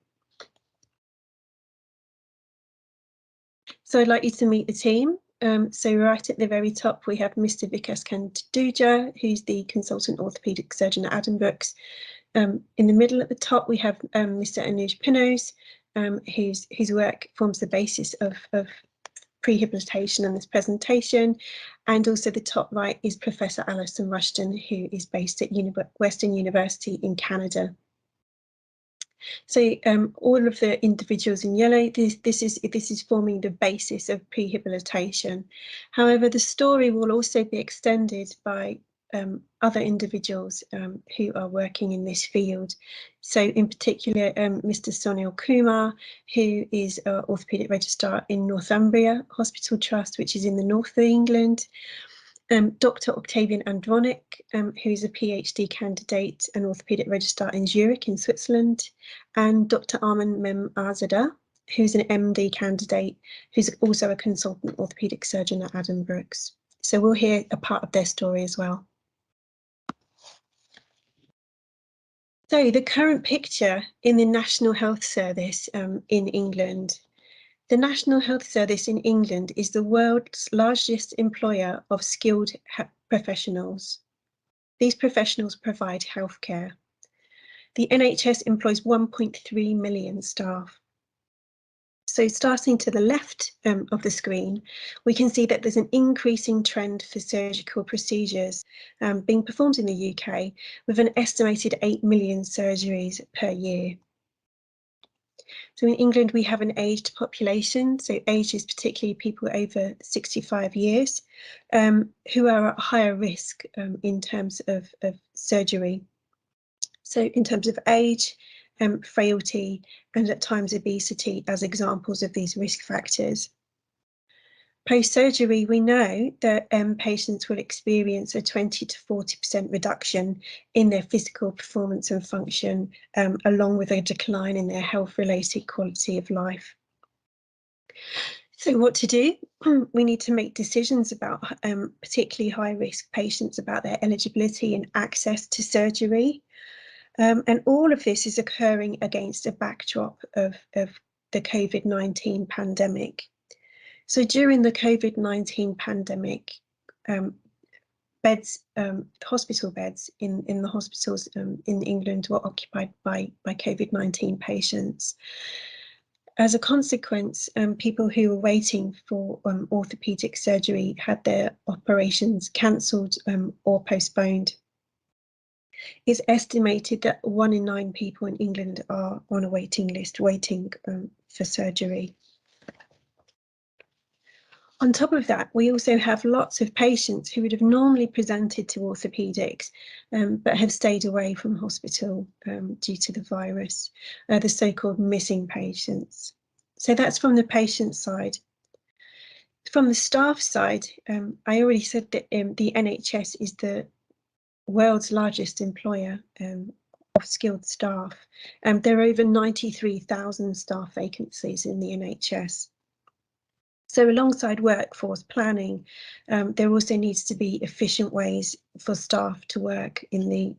So I'd like you to meet the team. So right at the very top, we have Mr. Vikas Kanduja, who's the consultant orthopaedic surgeon at Addenbrooke's. In the middle at the top, we have Mr. Anuj Pinose, whose work forms the basis of prehabilitation and this presentation. And also the top right is Professor Alison Rushton, who is based at Western University in Canada. So all of the individuals in yellow, this is forming the basis of prehabilitation. However, the story will also be extended by other individuals who are working in this field. So in particular, Mr. Sonil Kumar, who is an orthopaedic registrar in Northumbria Hospital Trust, which is in the north of England. Dr. Octavian Andronic, who is a PhD candidate and orthopaedic registrar in Zurich in Switzerland, and Dr. Arman Memazadeh, who's an MD candidate, who's also a consultant orthopaedic surgeon at Addenbrooke's. So we'll hear a part of their story as well. So the current picture in the National Health Service in England. The National Health Service in England is the world's largest employer of skilled professionals. These professionals provide healthcare. The NHS employs 1.3 million staff. So starting to the left of the screen, we can see that there's an increasing trend for surgical procedures being performed in the UK, with an estimated 8 million surgeries per year. So in England, we have an aged population, so aged is particularly people over 65 years, who are at higher risk in terms of surgery. So in terms of age, frailty, and at times obesity as examples of these risk factors. Post-surgery, we know that patients will experience a 20 to 40% reduction in their physical performance and function, along with a decline in their health-related quality of life. So what to do? We need to make decisions about particularly high-risk patients, about their eligibility and access to surgery. And all of this is occurring against a backdrop of the COVID-19 pandemic. So during the COVID-19 pandemic, hospital beds in the hospitals in England were occupied by COVID-19 patients. As a consequence, people who were waiting for orthopaedic surgery had their operations cancelled or postponed. It's estimated that 1 in 9 people in England are on a waiting list waiting for surgery. On top of that, we also have lots of patients who would have normally presented to orthopaedics, but have stayed away from hospital due to the virus, the so-called missing patients. So that's from the patient side. From the staff side, I already said that the NHS is the world's largest employer of skilled staff. There are over 93,000 staff vacancies in the NHS. So alongside workforce planning, there also needs to be efficient ways for staff to work in the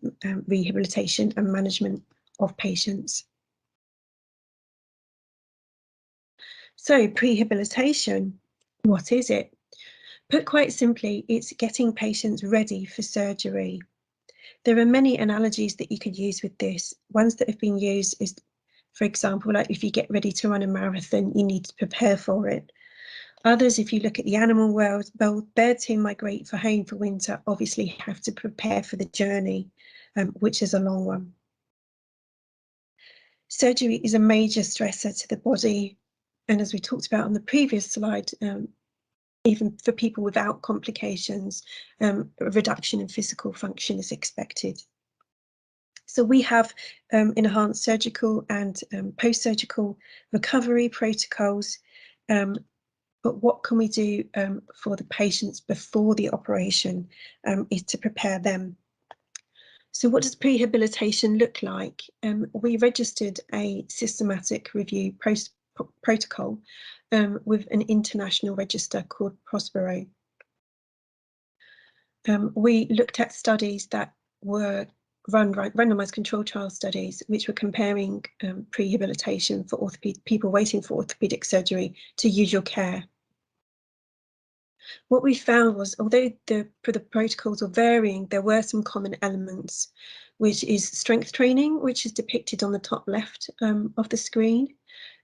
rehabilitation and management of patients. So prehabilitation, what is it? Put quite simply, it's getting patients ready for surgery. There are many analogies that you could use with this. Ones that have been used is, for example, like if you get ready to run a marathon, you need to prepare for it. Others, if you look at the animal world, birds who migrate for home for winter obviously have to prepare for the journey, which is a long one. Surgery is a major stressor to the body, and as we talked about on the previous slide, even for people without complications, a reduction in physical function is expected. So we have enhanced surgical and post-surgical recovery protocols. But what can we do for the patients before the operation is to prepare them. So what does prehabilitation look like? We registered a systematic review protocol with an international register called Prospero. We looked at studies that were randomized control trial studies, which were comparing prehabilitation for people waiting for orthopedic surgery to usual care. What we found was, although the protocols were varying, there were some common elements, which is strength training, which is depicted on the top left of the screen,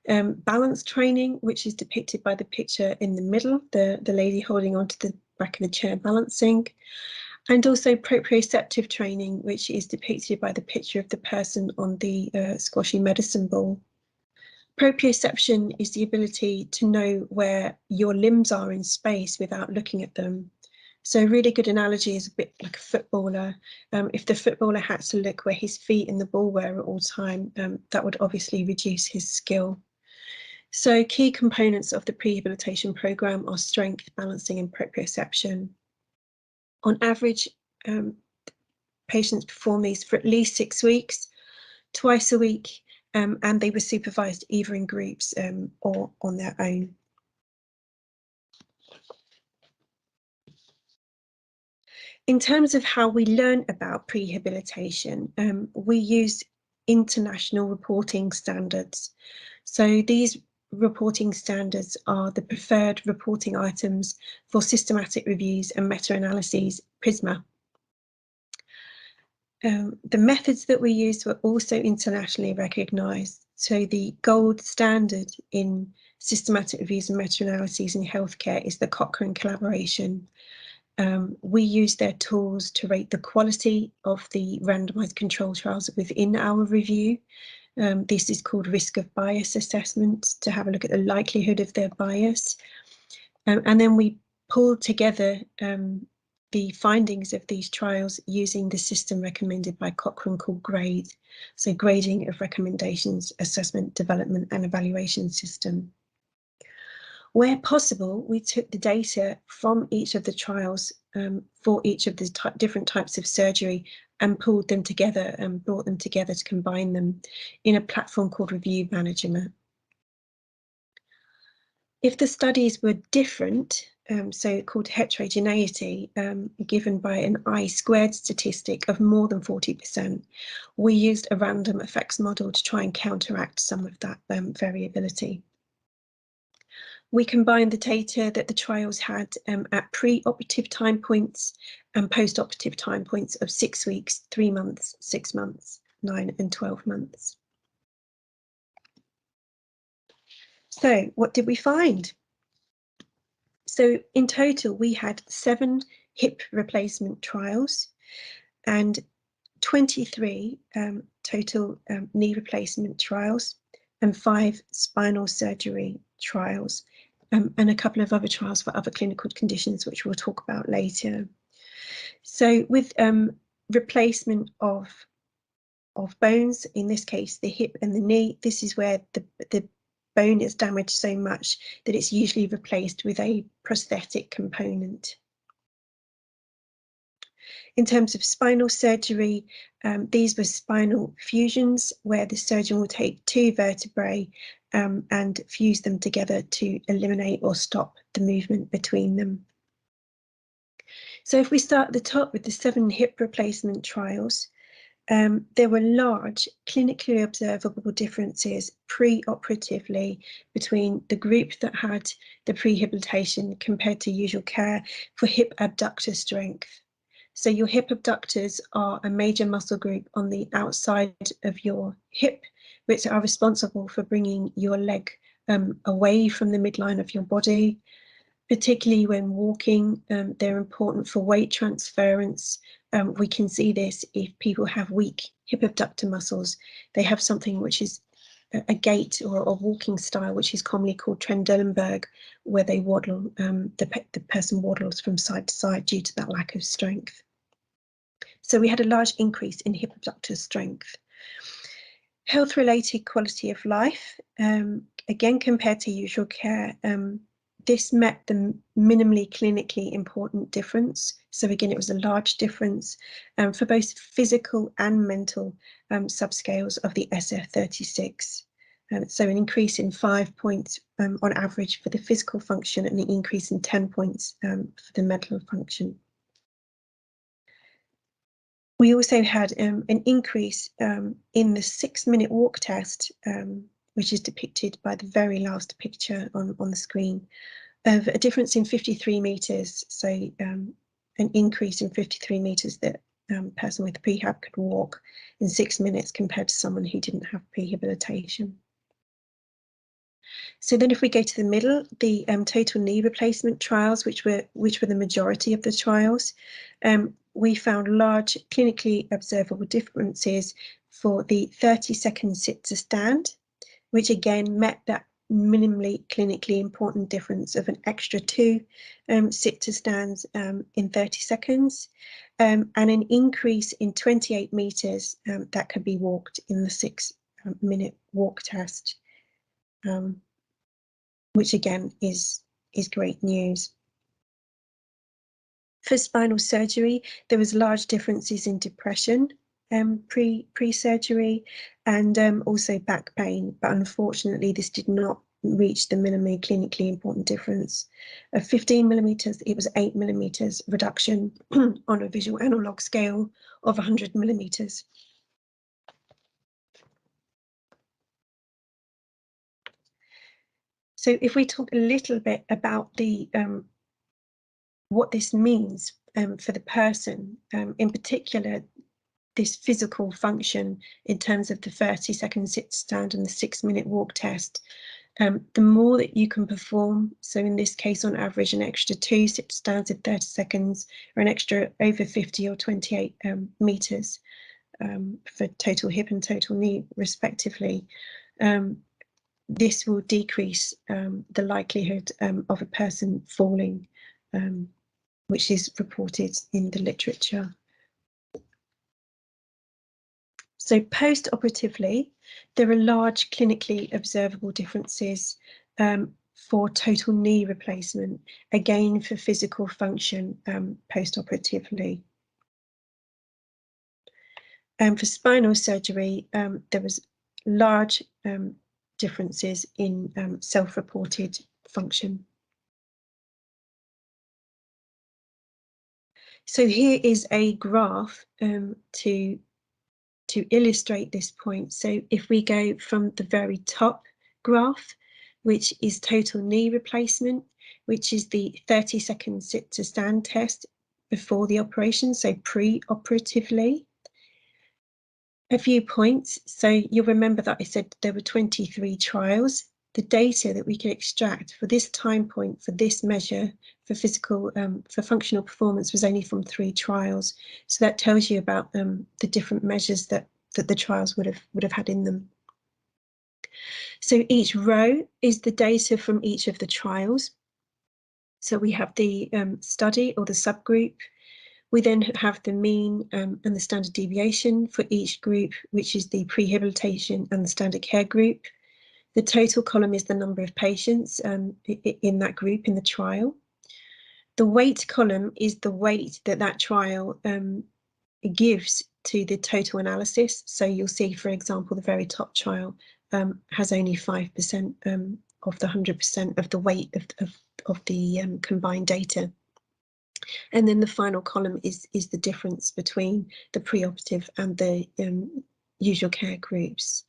balance training, which is depicted by the picture in the middle, the lady holding onto the back of the chair balancing, and also proprioceptive training, which is depicted by the picture of the person on the squashy medicine ball. Proprioception is the ability to know where your limbs are in space without looking at them. So a really good analogy is a bit like a footballer. If the footballer had to look where his feet in the ball were at all time, that would obviously reduce his skill. So key components of the prehabilitation programme are strength, balancing and proprioception. On average, patients perform these for at least 6 weeks, twice a week, and they were supervised either in groups or on their own. In terms of how we learn about prehabilitation, we use international reporting standards. So these reporting standards are the preferred reporting items for systematic reviews and meta-analyses, PRISMA. The methods that we used were also internationally recognised. So the gold standard in systematic reviews and meta-analyses in healthcare is the Cochrane collaboration. We use their tools to rate the quality of the randomised control trials within our review. This is called risk of bias assessment, to have a look at the likelihood of their bias. And then we pull together the findings of these trials using the system recommended by Cochrane called GRADE, so Grading of Recommendations, Assessment, Development and Evaluation System. Where possible, we took the data from each of the trials for each of the different types of surgery and pulled them together and brought them together to combine them in a platform called Review Management. If the studies were different, so called heterogeneity, given by an I-squared statistic of more than 40%, we used a random effects model to try and counteract some of that variability. We combined the data that the trials had at pre-operative time points and post-operative time points of 6 weeks, 3 months, 6 months, 9 and 12 months. So what did we find? So in total, we had 7 hip replacement trials and 23 total knee replacement trials and 5 spinal surgery trials and a couple of other trials for other clinical conditions, which we'll talk about later. So with replacement of bones, in this case, the hip and the knee, this is where the bone is damaged so much that it's usually replaced with a prosthetic component. In terms of spinal surgery, these were spinal fusions where the surgeon will take 2 vertebrae and fuse them together to eliminate or stop the movement between them. So if we start at the top with the 7 hip replacement trials, there were large clinically observable differences pre-operatively between the group that had the prehabilitation compared to usual care for hip abductor strength. So your hip abductors are a major muscle group on the outside of your hip, which are responsible for bringing your leg away from the midline of your body. Particularly when walking, they're important for weight transference. We can see this if people have weak hip abductor muscles. They have something which is a gait or a walking style, which is commonly called Trendelenburg, where they waddle, the person waddles from side to side due to that lack of strength. So we had a large increase in hip abductor strength. Health-related quality of life, again, compared to usual care, this met the minimally clinically important difference. So again, it was a large difference for both physical and mental subscales of the SF-36. So an increase in 5 points on average for the physical function and an increase in 10 points for the mental function. We also had an increase in the 6-minute walk test, which is depicted by the very last picture on the screen, of a difference in 53 meters. So an increase in 53 meters that person with prehab could walk in 6 minutes compared to someone who didn't have prehabilitation. So then if we go to the middle, the total knee replacement trials, which were the majority of the trials, we found large clinically observable differences for the 30-second sit to stand, which again met that minimally clinically important difference of an extra 2 sit to stands in 30 seconds, and an increase in 28 meters that could be walked in the 6-minute walk test, which again is great news. For spinal surgery, there was large differences in depression pre-surgery and also back pain, but unfortunately this did not reach the minimally clinically important difference of 15 millimeters. It was 8 millimeters reduction on a visual analog scale of 100 millimeters. So if we talk a little bit about the what this means for the person, in particular, this physical function in terms of the 30-second sit stand and the 6-minute walk test, the more that you can perform, so in this case on average an extra 2 sit stands in 30 seconds or an extra over 50 or 28 meters for total hip and total knee respectively, this will decrease the likelihood of a person falling, which is reported in the literature. So post-operatively, there are large clinically observable differences for total knee replacement, again for physical function post-operatively. For spinal surgery, there was large differences in self-reported function. So here is a graph to illustrate this point. So if we go from the very top graph, which is total knee replacement, which is the 30-second sit to stand test before the operation, so pre-operatively. A few points. So you'll remember that I said there were 23 trials. The data that we can extract for this time point, for this measure, for physical, for functional performance was only from 3 trials. So that tells you about the different measures that the trials would have had in them. So each row is the data from each of the trials. So we have the study or the subgroup. We then have the mean and the standard deviation for each group, which is the prehabilitation and the standard care group. The total column is the number of patients in that group in the trial. The weight column is the weight that trial gives to the total analysis. So you'll see, for example, the very top trial has only 5% of the 100% of the weight of the combined data. And then the final column is the difference between the preoperative and the usual care groups.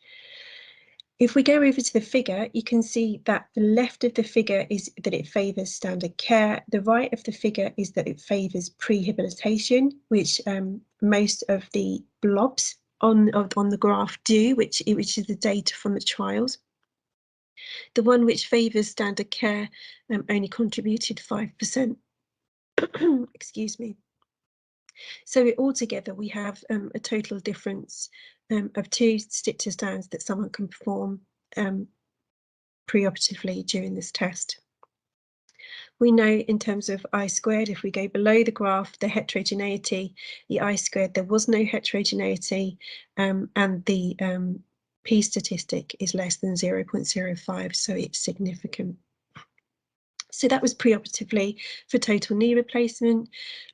If we go over to the figure, you can see that the left of the figure is that it favours standard care. The right of the figure is that it favours prehabilitation, which most of the blobs on the graph do, which is the data from the trials. The one which favours standard care only contributed 5%. Excuse me. So altogether, we have a total difference of 2 sit to stands that someone can perform preoperatively during this test. We know in terms of I-squared, if we go below the graph, the heterogeneity, the I-squared, there was no heterogeneity, and the P statistic is less than 0.05, so it's significant. So that was preoperatively for total knee replacement.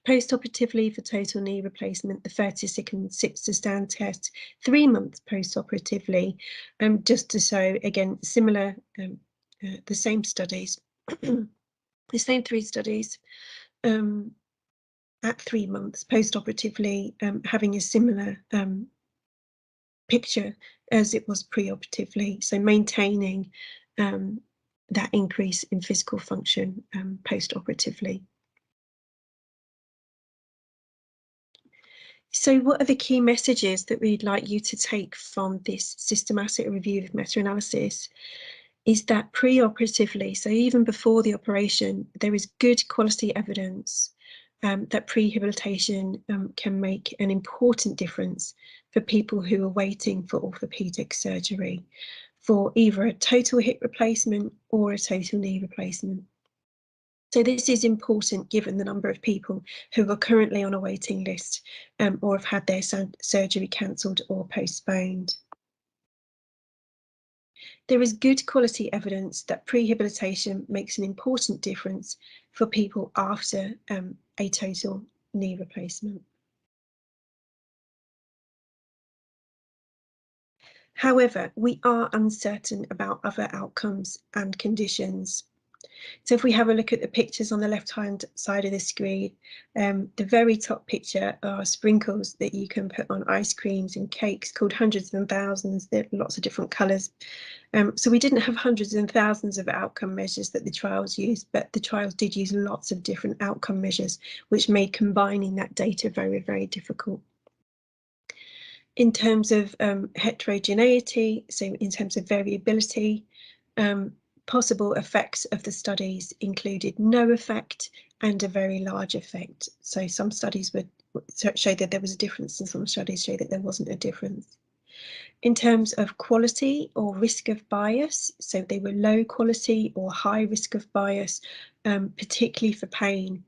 Post-operatively for total knee replacement, the 30-second sit to stand test, 3 months post-operatively, just to show, again, similar, the same studies, the same 3 studies at 3 months post-operatively, having a similar picture as it was preoperatively, so maintaining that increase in physical function post-operatively. So what are the key messages that we'd like you to take from this systematic review of meta-analysis? Is that pre-operatively, so even before the operation, there is good quality evidence that prehabilitation can make an important difference for people who are waiting for orthopedic surgery, for either a total hip replacement or a total knee replacement. So this is important given the number of people who are currently on a waiting list or have had their surgery cancelled or postponed. There is good quality evidence that prehabilitation makes an important difference for people after a total knee replacement. However, we are uncertain about other outcomes and conditions. So if we have a look at the pictures on the left-hand side of the screen, the very top picture are sprinkles that you can put on ice creams and cakes called hundreds and thousands. There are lots of different colours. So we didn't have hundreds and thousands of outcome measures that the trials used, but the trials did use lots of different outcome measures, which made combining that data very, very difficult. In terms of heterogeneity, so in terms of variability, possible effects of the studies included no effect and a very large effect. So some studies would show that there was a difference and some studies show that there wasn't a difference. In terms of quality or risk of bias, so they were low quality or high risk of bias, particularly for pain.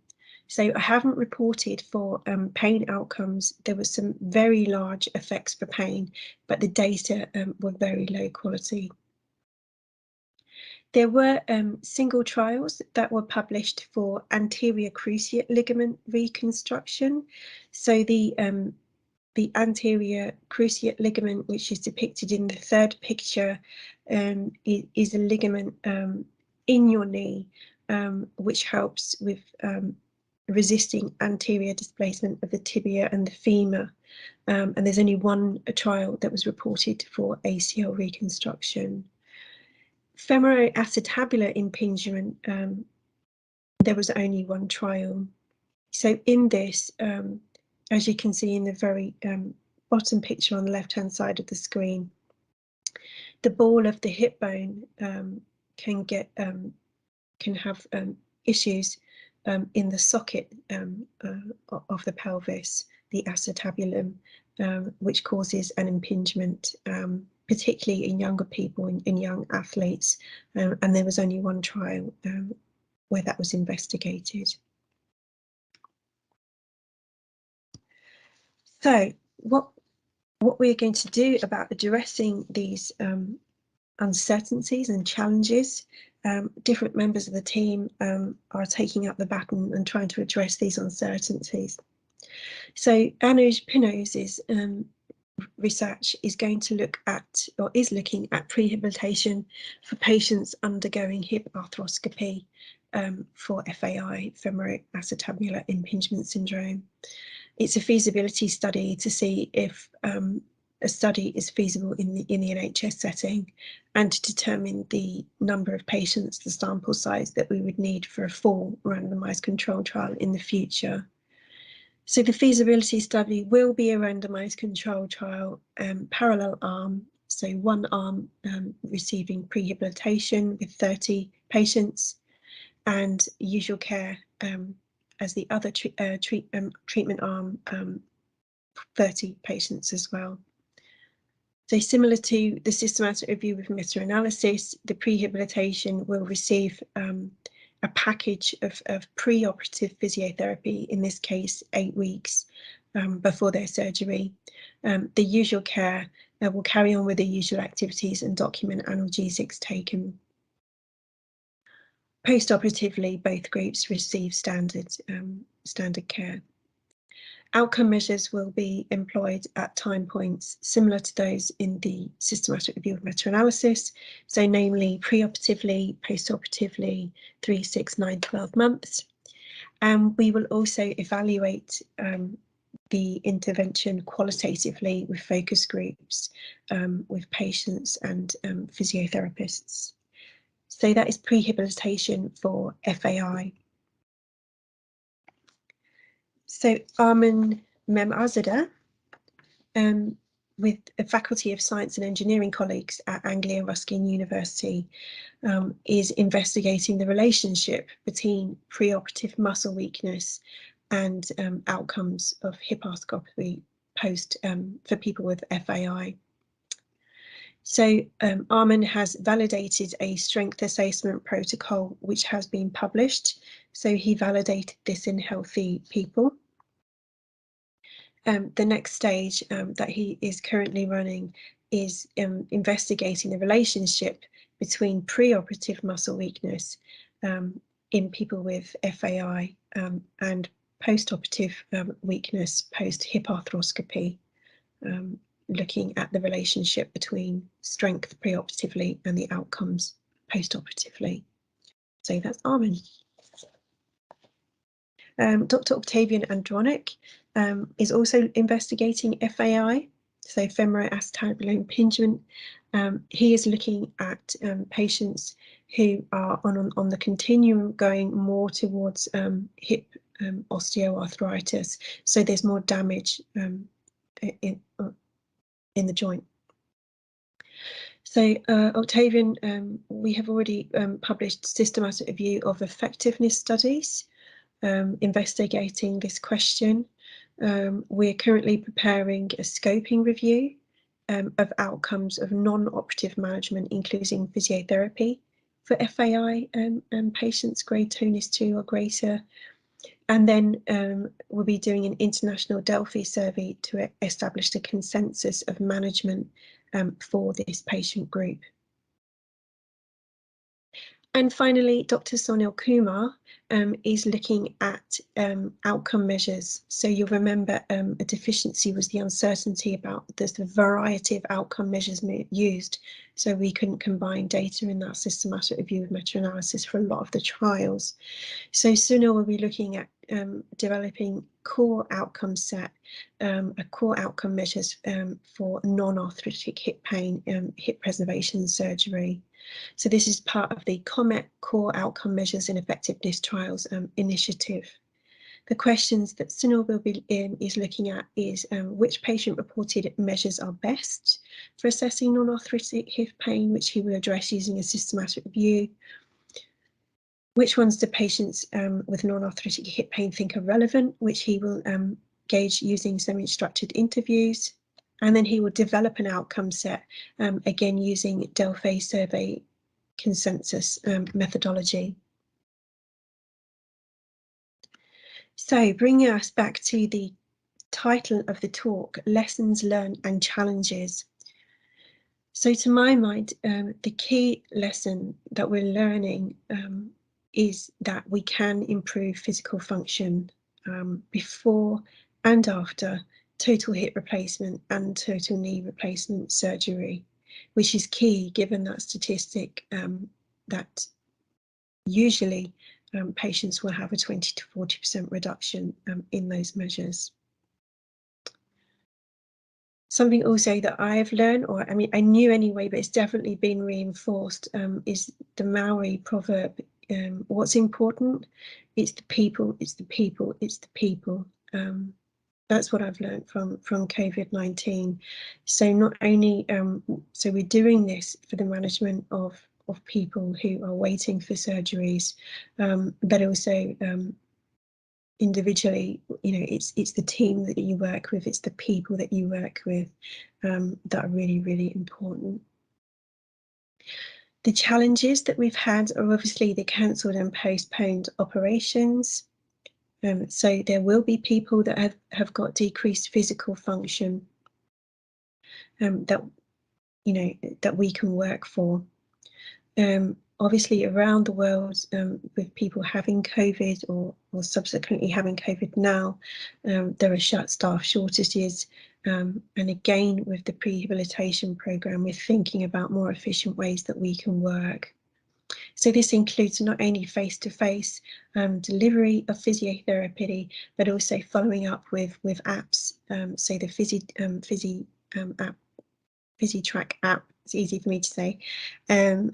So I haven't reported for pain outcomes. There were some very large effects for pain, but the data were very low quality. There were single trials that were published for anterior cruciate ligament reconstruction. So the anterior cruciate ligament, which is depicted in the third picture, is a ligament in your knee, which helps with resisting anterior displacement of the tibia and the femur. And there's only one trial that was reported for ACL reconstruction. Femoroacetabular impingement, there was only one trial. So in this, as you can see in the very bottom picture on the left-hand side of the screen, the ball of the hip bone can have issues in the socket of the pelvis, the acetabulum, which causes an impingement, particularly in younger people, in young athletes, and there was only one trial where that was investigated. So what we're going to do about addressing these uncertainties and challenges, different members of the team are taking up the baton and trying to address these uncertainties. So Anuj Pinoz's research is going to look at, or is looking at, prehabilitation for patients undergoing hip arthroscopy for FAI, femoroacetabular impingement syndrome. It's a feasibility study to see if a study is feasible in the NHS setting, and to determine the number of patients, the sample size that we would need for a full randomised control trial in the future. So the feasibility study will be a randomised control trial, parallel arm, so one arm receiving prehabilitation with 30 patients, and usual care as the other treatment arm, 30 patients as well. So similar to the systematic review with meta-analysis, the prehabilitation will receive a package of pre-operative physiotherapy, in this case 8 weeks before their surgery. The usual care will carry on with the usual activities and document analgesics taken. Post-operatively, both groups receive standard care. Outcome measures will be employed at time points similar to those in the systematic review of meta-analysis, so namely pre-operatively, post-operatively, 3, 6, 9, 12 months. And we will also evaluate the intervention qualitatively with focus groups, with patients and physiotherapists. So that is prehabilitation for FAI. So Armin Memazadeh, with a Faculty of Science and Engineering colleagues at Anglia Ruskin University, is investigating the relationship between preoperative muscle weakness and outcomes of hip arthroscopy post for people with FAI. So Armin has validated a strength assessment protocol which has been published. So he validated this in healthy people. The next stage that he is currently running is investigating the relationship between preoperative muscle weakness in people with FAI and postoperative weakness post hip arthroscopy, looking at the relationship between strength preoperatively and the outcomes postoperatively. So that's Armin. Dr. Octavian Andronic is also investigating FAI, so femoroacetabular impingement. He is looking at patients who are on the continuum going more towards hip osteoarthritis, so there's more damage in the joint. So Octavian, we have already published systematic review of effectiveness studies investigating this question. We're currently preparing a scoping review of outcomes of non-operative management, including physiotherapy for FAI patients grade 2 is 2 or greater. And then we'll be doing an international Delphi survey to establish the consensus of management for this patient group. And finally, Dr. Sonil Kumar is looking at outcome measures. So you'll remember a deficiency was the uncertainty about the variety of outcome measures used. So we couldn't combine data in that systematic review with meta-analysis for a lot of the trials. So Sunil will be looking at developing core outcome set, a core outcome measures for non-arthritic hip pain, hip preservation surgery. So this is part of the COMET Core Outcome Measures and Effectiveness Trials initiative. The questions that Sunil will be is looking at is which patient-reported measures are best for assessing non-arthritic hip pain, which he will address using a systematic review. Which ones do patients with non-arthritic hip pain think are relevant, which he will gauge using semi-structured interviews. And then he will develop an outcome set, again using Delphi survey consensus methodology. So bringing us back to the title of the talk, Lessons Learned and Challenges. So to my mind, the key lesson that we're learning is that we can improve physical function before and after total hip replacement and total knee replacement surgery, which is key given that statistic that usually patients will have a 20 to 40% reduction in those measures. Something also that I've learned, or I mean, I knew anyway, but it's definitely been reinforced, is the Maori proverb, what's important? It's the people, it's the people, it's the people. That's what I've learned from COVID-19. So not only, so we're doing this for the management of people who are waiting for surgeries, but also individually, you know, it's the team that you work with, it's the people that you work with that are really, really important. The challenges that we've had are obviously the cancelled and postponed operations. So there will be people that have got decreased physical function that, you know, that we can work for. Obviously around the world, with people having COVID or subsequently having COVID now, there are staff shortages. And again, with the prehabilitation programme, we're thinking about more efficient ways that we can work. So this includes not only face-to-face delivery of physiotherapy, but also following up with apps. So the PhysiTrack app, it's easy for me to say, and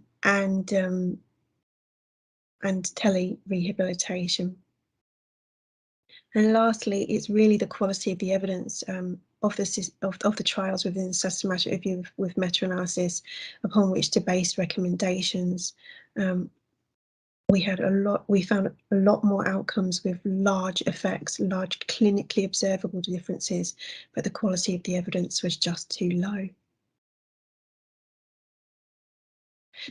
and tele-rehabilitation. And lastly, it's really the quality of the evidence of the trials within systematic review with meta-analysis upon which to base recommendations. We found a lot more outcomes with large effects, large clinically observable differences, but the quality of the evidence was just too low.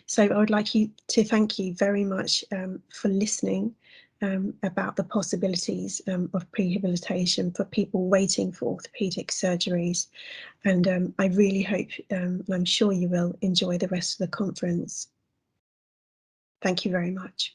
So I would like to thank you very much for listening about the possibilities of prehabilitation for people waiting for orthopaedic surgeries. And I really hope, and I'm sure you will, enjoy the rest of the conference. Thank you very much.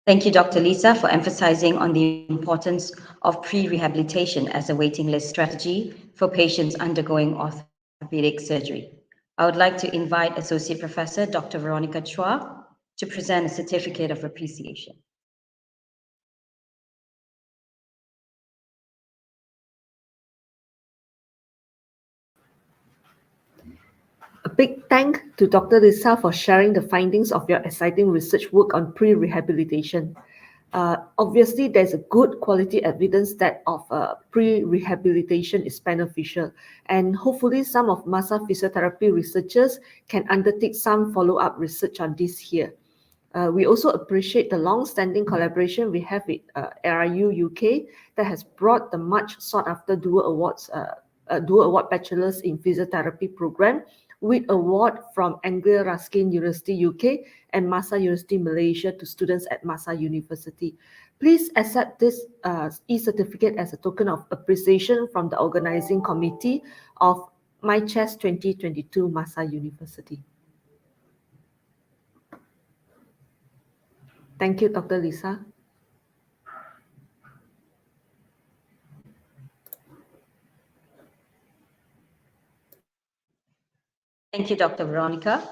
Thank you, Dr. Lisa, for emphasizing on the importance of pre-rehabilitation as a waiting list strategy for patients undergoing orthopedic surgery. I would like to invite Associate Professor Dr. Veronica Chua to present a certificate of appreciation. A big thank to Dr. Lisa for sharing the findings of your exciting research work on pre-rehabilitation. Obviously, there's a good quality evidence that pre-rehabilitation is beneficial, and hopefully some of MAHSA physiotherapy researchers can undertake some follow-up research on this here. We also appreciate the long-standing collaboration we have with RIU UK that has brought the much sought-after dual award bachelors in physiotherapy program with award from Anglia Ruskin University UK and MAHSA University Malaysia to students at MAHSA University. Please accept this e-certificate as a token of appreciation from the organizing committee of MiCHEST 2022 MAHSA University. Thank you, Dr. Lisa. Thank you, Dr. Veronica.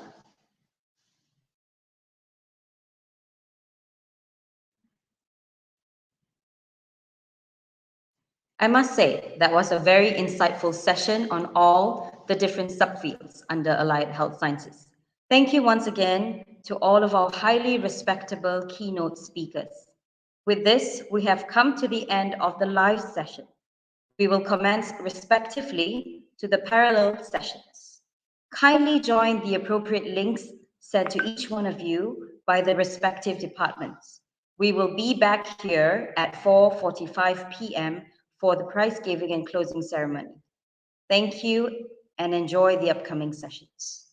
I must say that was a very insightful session on all the different subfields under allied health sciences. Thank you once again to all of our highly respectable keynote speakers. With this, we have come to the end of the live session. We will commence respectively to the parallel sessions. Kindly join the appropriate links sent to each one of you by the respective departments. We will be back here at 4:45 p.m. for the prize giving and closing ceremony. Thank you and enjoy the upcoming sessions.